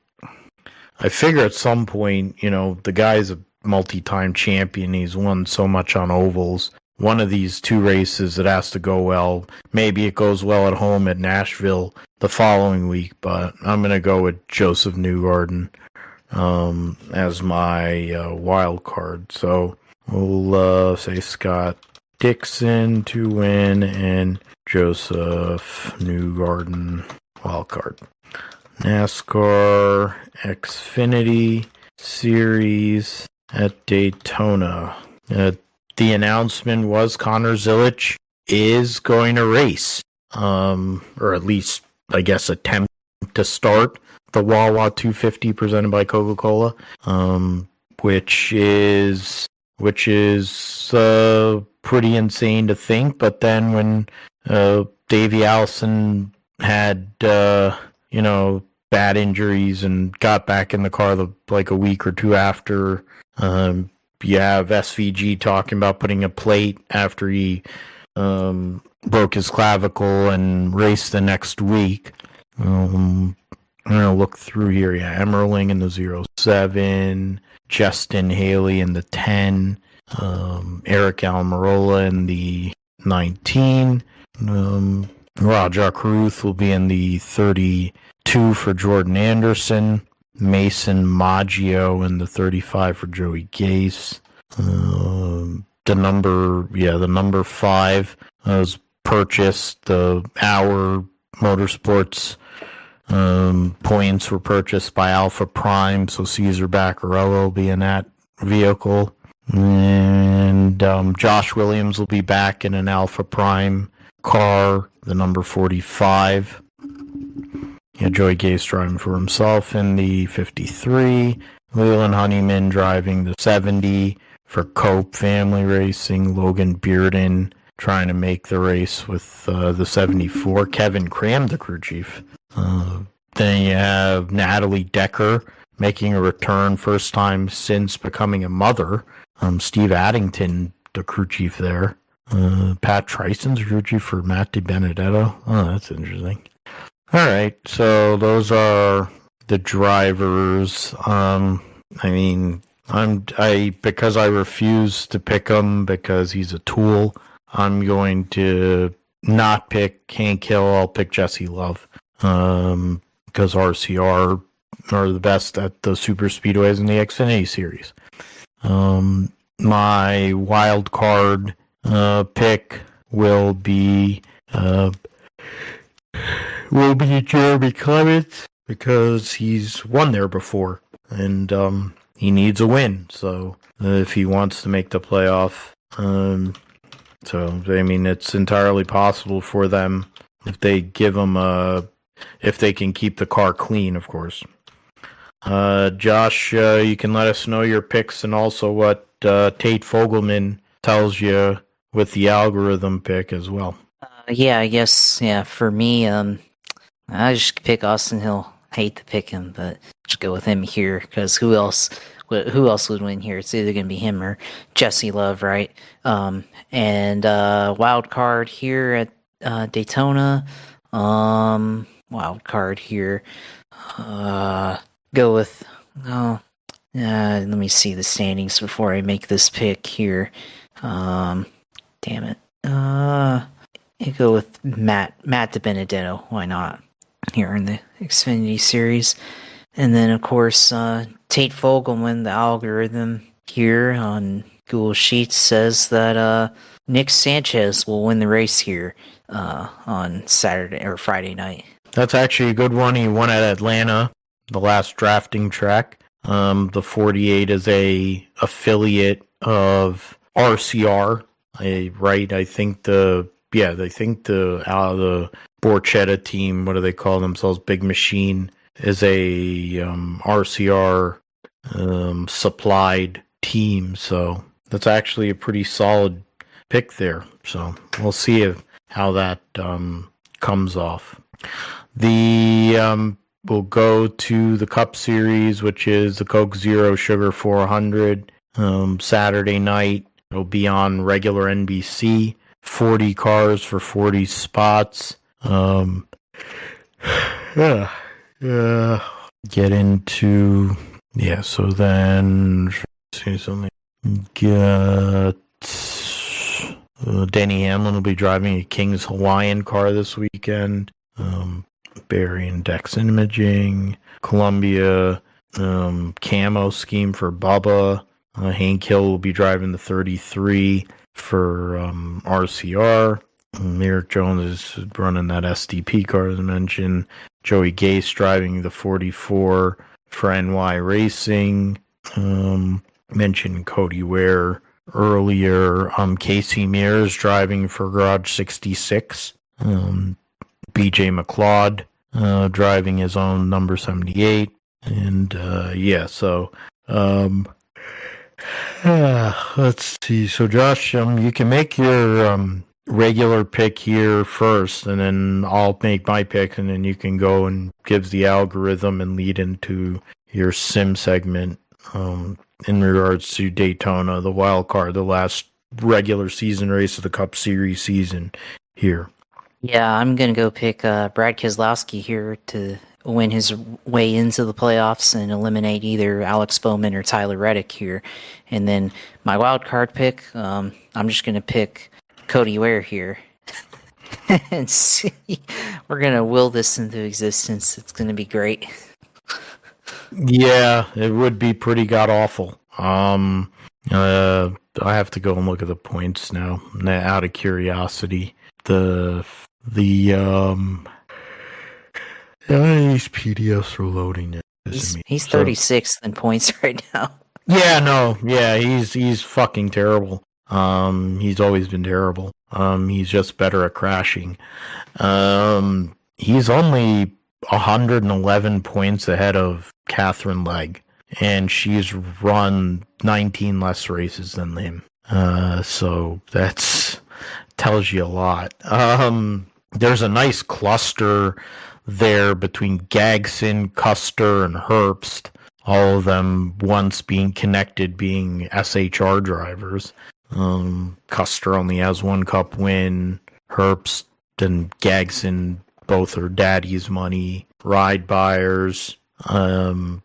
I figure at some point, the guy's a multi-time champion. He's won so much on ovals. one of these two races it has to go well. Maybe it goes well at home at Nashville the following week, but I'm going to go with Joseph Newgarden as my wild card. So we'll say Scott Dixon to win and Joseph Newgarden wild card. NASCAR Xfinity Series at Daytona. The announcement was Connor Zilisch is going to race, or at least, I guess, attempt to start the Wawa 250 presented by Coca-Cola, which is pretty insane to think. But then when Davey Allison had bad injuries and got back in the car like a week or two after, you have SVG talking about putting a plate after he broke his clavicle and raced the next week. I'm going to look through here. Yeah, Emmerling in the 07, Justin Haley in the 10, Eric Almirola in the 19, Roger Caruth will be in the 32 for Jordan Anderson, Mason Maggio in the 35 for Joey Gase. The number 5 was purchased. The Hour Motorsports points were purchased by Alpha Prime, so Cesar Baccarello will be in that vehicle. And Josh Williams will be back in an Alpha Prime car, the number 45. Yeah, Joey Gase driving for himself in the 53. Leland Honeyman driving the 70 for Cope Family Racing. Logan Bearden trying to make the race with the 74. Kevin Cram, the crew chief. Then you have Natalie Decker making a return, first time since becoming a mother. Steve Addington, the crew chief there. Pat Tryson's crew chief for Matt DiBenedetto. Oh, that's interesting. All right, so those are the drivers. Because I refuse to pick him because he's a tool, I'm going to not pick Hank Hill. I'll pick Jesse Love because RCR are the best at the super speedways in the Xfinity series. My wild card pick will be Jeremy Clements because he's won there before and he needs a win. So if he wants to make the playoff, it's entirely possible for them if they give him if they can keep the car clean, of course. Josh, you can let us know your picks and also what Tate Fogelman tells you with the algorithm pick as well. I guess, for me, I just pick Austin Hill. Hate to pick him, but just go with him here because who else would win here? It's either going to be him or Jesse Love, right? And wild card here at Daytona. Wild card here. Go with let me see the standings before I make this pick here. Damn it. You go with Matt DiBenedetto. Why not? Here in the Xfinity series. And then, of course, Tate Fogelman, the algorithm here on Google Sheets, says that Nick Sanchez will win the race here on Saturday or Friday night. That's actually a good one. He won at Atlanta, the last drafting track. The 48 is a affiliate of RCR, right? I think the Borchetta team, what do they call themselves? Big Machine is a RCR supplied team, so that's actually a pretty solid pick there. So we'll see how that comes off. We'll go to the Cup Series, which is the Coke Zero Sugar 400. Saturday night, it'll be on regular NBC. 40 cars for 40 spots. Get into so then see something. Denny Hamlin will be driving a King's Hawaiian car this weekend. Barry and Dex Imaging. Columbia camo scheme for Bubba. Hank Hill will be driving the 33 for RCR. Eric Jones is running that SDP car, as I mentioned. Joey Gase driving the 44 for NY Racing. Mentioned Cody Ware earlier. Casey Mears driving for Garage 66. BJ McLeod driving his own number 78. And let's see. So Josh, you can make your regular pick here first, and then I'll make my pick, and then you can go and give the algorithm and lead into your sim segment in regards to Daytona, the wild card, the last regular season race of the Cup Series season here. Yeah, I'm going to go pick Brad Keselowski here to win his way into the playoffs and eliminate either Alex Bowman or Tyler Reddick here. And then my wild card pick, I'm just going to pick Cody Ware here. And see, we're going to will this into existence. It's going to be great. Yeah, it would be pretty god-awful. I have to go and look at the points now, out of curiosity. These PDFs are loading it. He's 36th in points right now. Yeah, he's fucking terrible. He's always been terrible. He's just better at crashing. He's only 111 points ahead of Catherine Legg, and she's run 19 less races than him. So that's tells you a lot. There's a nice cluster there between Gagson, Custer, and Herbst. All of them once being connected, being SHR drivers. Custer only has one Cup win. Herbst and Gagson both are daddy's money ride buyers. I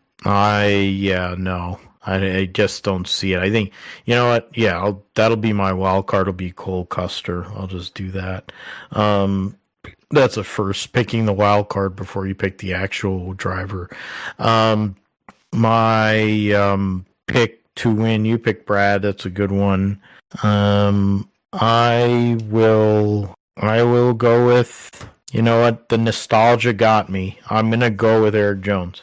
just don't see it. I think, you know what? Yeah, that'll be my wild card. Will be Cole Custer. I'll just do that. That's a first, picking the wild card before you pick the actual driver. My pick to win, you pick Brad. That's a good one. I will go with, you know what? The nostalgia got me. I'm going to go with Eric Jones.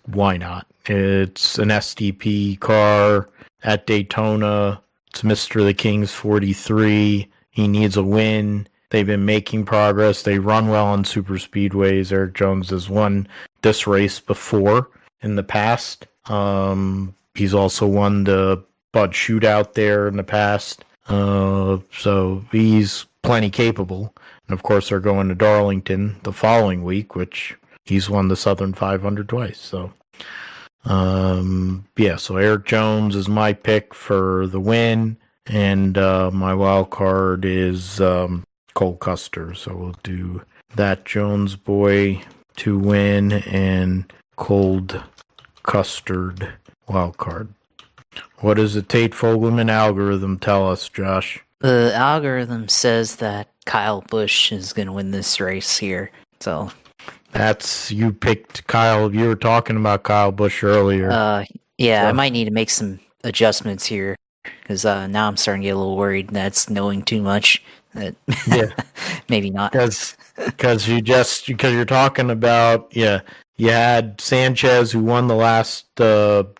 Why not? It's an SDP car at Daytona. It's Mr. The King's 43. He needs a win. They've been making progress. They run well on super speedways. Eric Jones has won this race before in the past. He's also won the Bud Shootout there in the past. So he's plenty capable. And of course, they're going to Darlington the following week, which he's won the Southern 500 twice. So, so Eric Jones is my pick for the win. And my wild card is Cole Custer. So we'll do that Jones boy to win and cold custard wild card. What does the Tate Fogelman algorithm tell us, Josh? The algorithm says that Kyle Busch is going to win this race here. So you picked Kyle. You were talking about Kyle Busch earlier. I might need to make some adjustments here because now I'm starting to get a little worried that's knowing too much. Maybe not. Because you're talking about you had Sanchez who won the last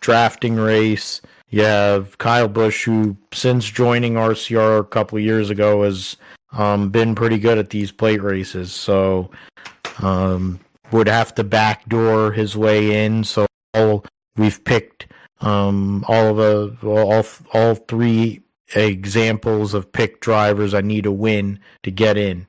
drafting race. You have Kyle Busch, who since joining RCR a couple of years ago has been pretty good at these plate races. So would have to backdoor his way in. So we've picked all three examples of picked drivers I need to win to get in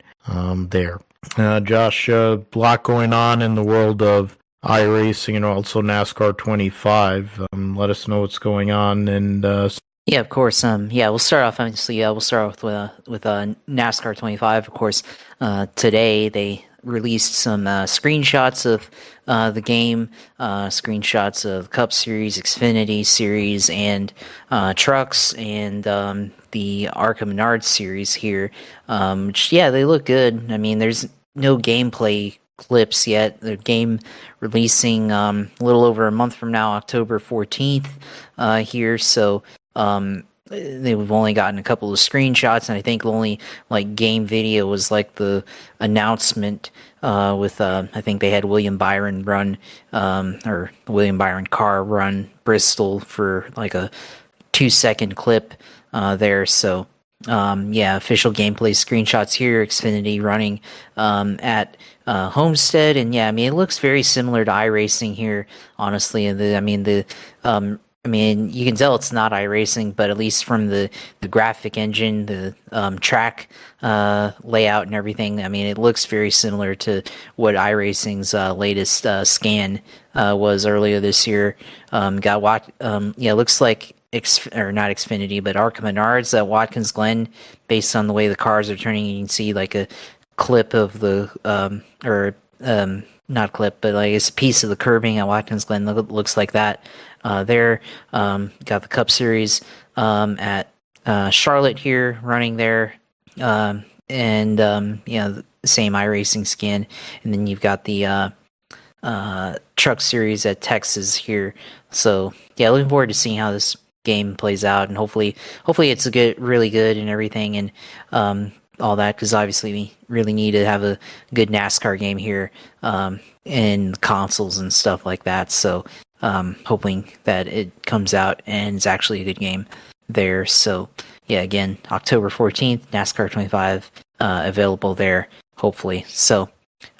there. Josh, a lot going on in the world of iRacing and also NASCAR 25. Let us know what's going on. And yeah, of course. We'll start off. Obviously, we'll start off with NASCAR 25. Of course, today they released some screenshots of the game, screenshots of Cup Series, Xfinity Series, and trucks, and the Arkham Menards series here. Which, yeah, they look good. I mean, there's no gameplay clips yet. The game releasing a little over a month from now, October 14th here. So we've only gotten a couple of screenshots, and I think the only like game video was like the announcement with I think they had William Byron run or William Byron car run Bristol for like a 2-second clip there. So yeah, official gameplay screenshots here. Xfinity running at Homestead, and yeah, I mean it looks very similar to iRacing here, honestly. And I mean, you can tell it's not iRacing, but at least from the graphic engine, the track layout and everything, I mean, it looks very similar to what iRacing's latest scan was earlier this year. Yeah, it looks like or not Xfinity, but Arkham Menards at Watkins Glen, based on the way the cars are turning. You can see like a clip of the not clip, but like it's a piece of the curbing at Watkins Glen looks like that. There, got the Cup Series at Charlotte here running there, and the same iRacing skin, and then you've got the Truck Series at Texas here. So yeah, looking forward to seeing how this game plays out, and hopefully it's really good and everything, and all that, because obviously we really need to have a good NASCAR game here in consoles and stuff like that. So hoping that it comes out and it's actually a good game there. So yeah, again, October 14th, NASCAR 25 available there, hopefully. So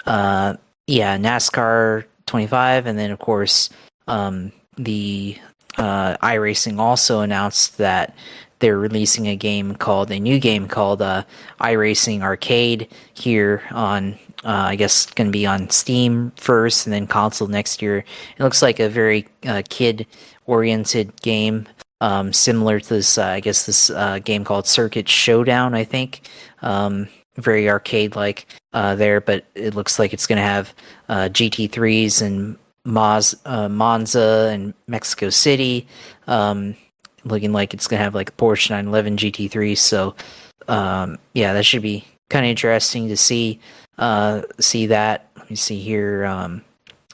yeah, NASCAR 25, and then of course the iRacing also announced that they're releasing a new game called iRacing Arcade here on I guess going to be on Steam first and then console next year. It looks like a very kid-oriented game, similar to this, I guess this game called Circuit Showdown, I think. Very arcade-like there, but it looks like it's going to have GT3s and Monza and Mexico City. Looking like it's going to have like a Porsche 911 GT3. So yeah, that should be kind of interesting to see that. Let me see here.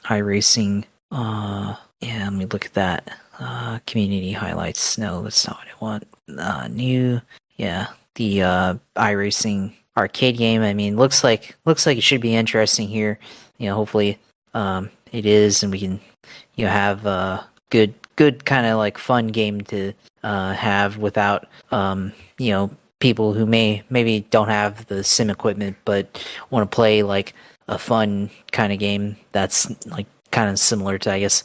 iRacing. Yeah, let me look at that. Community highlights. No, that's not what I want. New. Yeah, the iRacing arcade game. I mean, looks like it should be interesting here. You know, hopefully it is, and we can have a good kind of like fun game to have without people who maybe don't have the sim equipment but want to play like a fun kind of game that's like kind of similar to, I guess,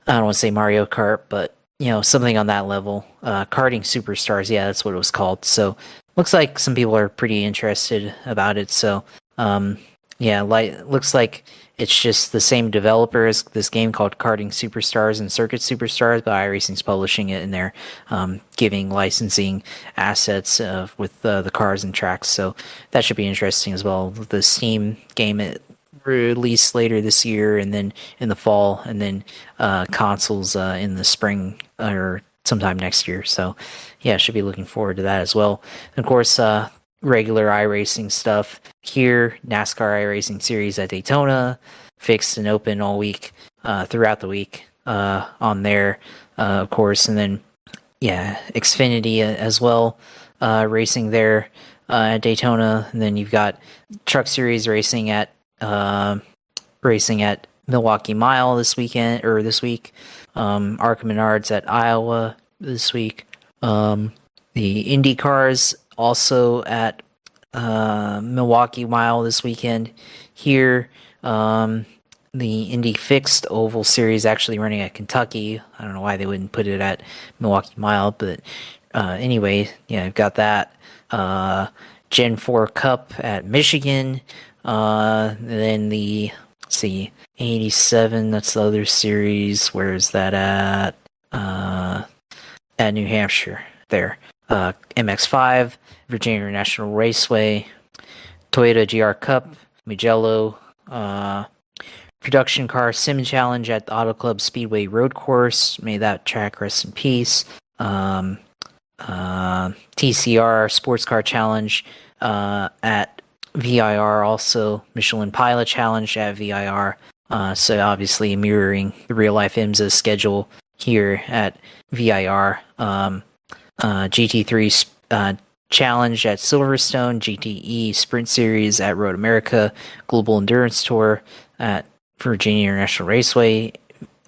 I don't want to say Mario Kart, but something on that level. Karting Superstars, yeah, that's what it was called. So looks like some people are pretty interested about it. So yeah, looks like it's just the same developer as this game called Karting Superstars and Circuit Superstars, but iRacing's publishing it, and they're giving licensing assets with the cars and tracks. So that should be interesting as well. The Steam game released later this year, and then in the fall, and then consoles in the spring or sometime next year. So yeah, should be looking forward to that as well. And of course, regular iRacing stuff here. NASCAR iRacing series at Daytona, fixed and open all week, throughout the week on there, of course. And then, yeah, Xfinity as well, racing there at Daytona. And then you've got Truck Series racing at Milwaukee Mile this week. Arkham Menards at Iowa this week. The Indy cars also at Milwaukee Mile this weekend here. The Indy Fixed Oval Series actually running at Kentucky. I don't know why they wouldn't put it at Milwaukee Mile, but anyway, yeah, I've got that. Gen 4 Cup at Michigan. Then let's see, 87, that's the other series. Where is that at? At New Hampshire there. MX5, Virginia International Raceway, Toyota GR Cup, Mugello, production car sim challenge at the Auto Club Speedway Road Course. May that track rest in peace. TCR Sports Car Challenge at VIR, also Michelin Pilot Challenge at VIR. So obviously mirroring the real life IMSA schedule here at VIR. GT3 Challenge at Silverstone, GTE Sprint Series at Road America, Global Endurance Tour at Virginia International Raceway,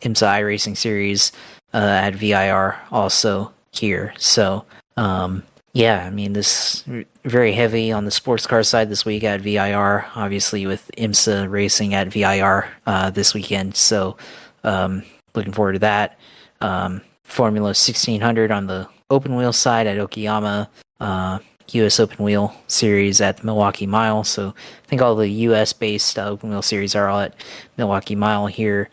IMSA iRacing Series at VIR also here. So, yeah, I mean, this very heavy on the sports car side this week at VIR, obviously with IMSA racing at VIR this weekend. So, looking forward to that. Formula 1600 on the open wheel side at Okayama, US Open Wheel Series at the Milwaukee Mile. So I think all the US based open wheel series are all at Milwaukee Mile here.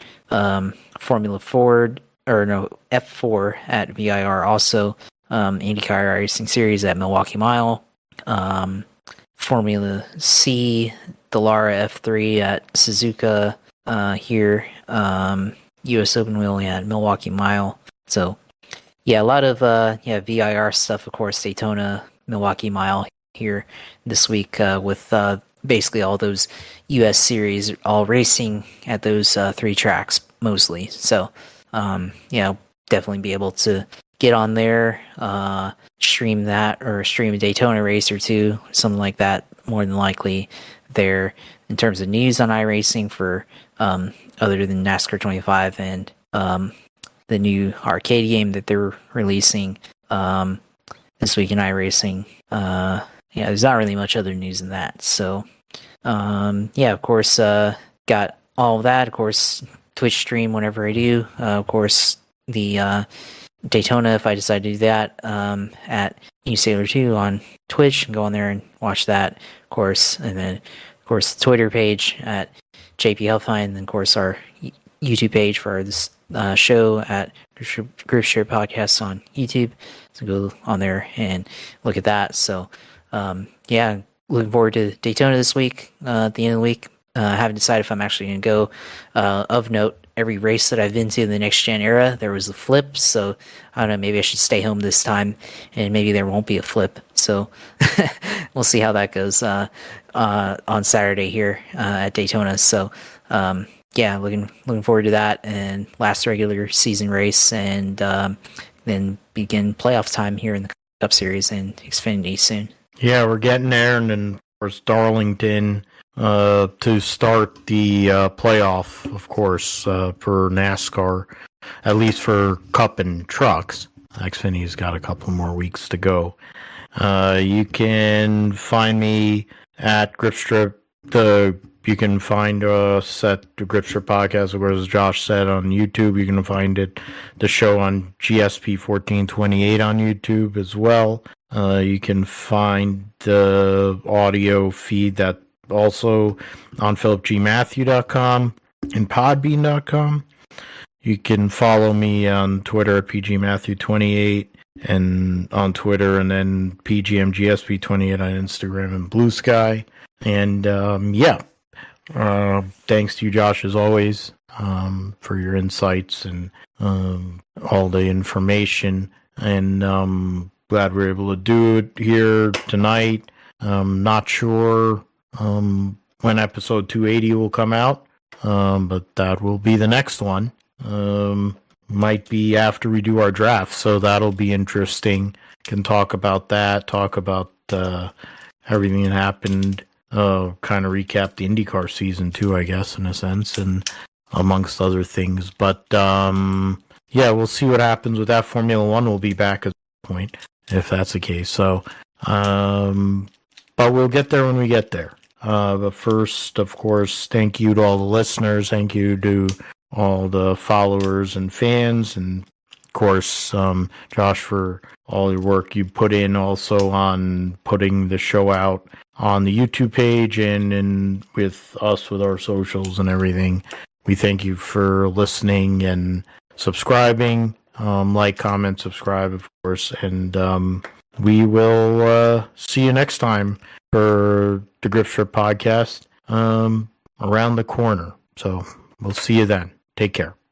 Formula Ford, or no, F4 at VIR also. IndyCar Racing Series at Milwaukee Mile. Formula C, Dallara F3 at Suzuka here. US Open Wheel at Milwaukee Mile. So, yeah, a lot of VIR stuff, of course, Daytona, Milwaukee Mile here this week with basically all those US series all racing at those three tracks mostly. So, definitely be able to get on there, stream that, or stream a Daytona race or two, something like that, more than likely there in terms of news on iRacing for other than NASCAR 25 and the new arcade game that they're releasing this week in iRacing. There's not really much other news than that. So, of course, got all of that. Of course, Twitch stream whenever I do. Of course, the Daytona, if I decide to do that, at eSailor2 on Twitch, and go on there and watch that, of course. And then, of course, the Twitter page at JP Healthline, and then, of course, our YouTube page for this show at Group Share Podcasts on YouTube. So go on there and look at that. So, looking forward to Daytona this week. At the end of the week, I haven't decided if I'm actually going to go. Of note, every race that I've been to in the next gen era, there was a flip. So I don't know, maybe I should stay home this time, and maybe there won't be a flip. So we'll see how that goes on Saturday here at Daytona. So looking forward to that, and last regular season race, and then begin playoff time here in the Cup Series and Xfinity soon. Yeah, we're getting there, and then of course Darlington to start the playoff, of course, for NASCAR, at least for Cup and Trucks. Xfinity's got a couple more weeks to go. You can find me at Gripstrip. You can find us at the Gripstrip Podcast, or as Josh said, on YouTube. You can find the show on GSP 1428 on YouTube as well. You can find the audio feed that also on philipgmatthew.com and podbean.com. You can follow me on Twitter at pgmatthew28 and on Twitter, and then pgmgsp28 on Instagram and Blue Sky. And thanks to you, Josh, as always, for your insights and all the information. And glad we're able to do it here tonight. Not sure when episode 280 will come out, but that will be the next one. Might be after we do our draft, so that'll be interesting. Can talk about that, talk about everything that happened, kind of recap the IndyCar season too, I guess, in a sense, and amongst other things. But we'll see what happens with that. Formula One will be back at some point, if that's the case. So, but we'll get there when we get there. But first, of course, thank you to all the listeners. Thank you to all the followers and fans. And, of course, Josh, for all your work you put in also on putting the show out on the YouTube page and with us with our socials and everything. We thank you for listening and subscribing. Like, comment, subscribe, of course. And we will see you next time for the Gripstrip Podcast. around the corner. So we'll see you then. Take care.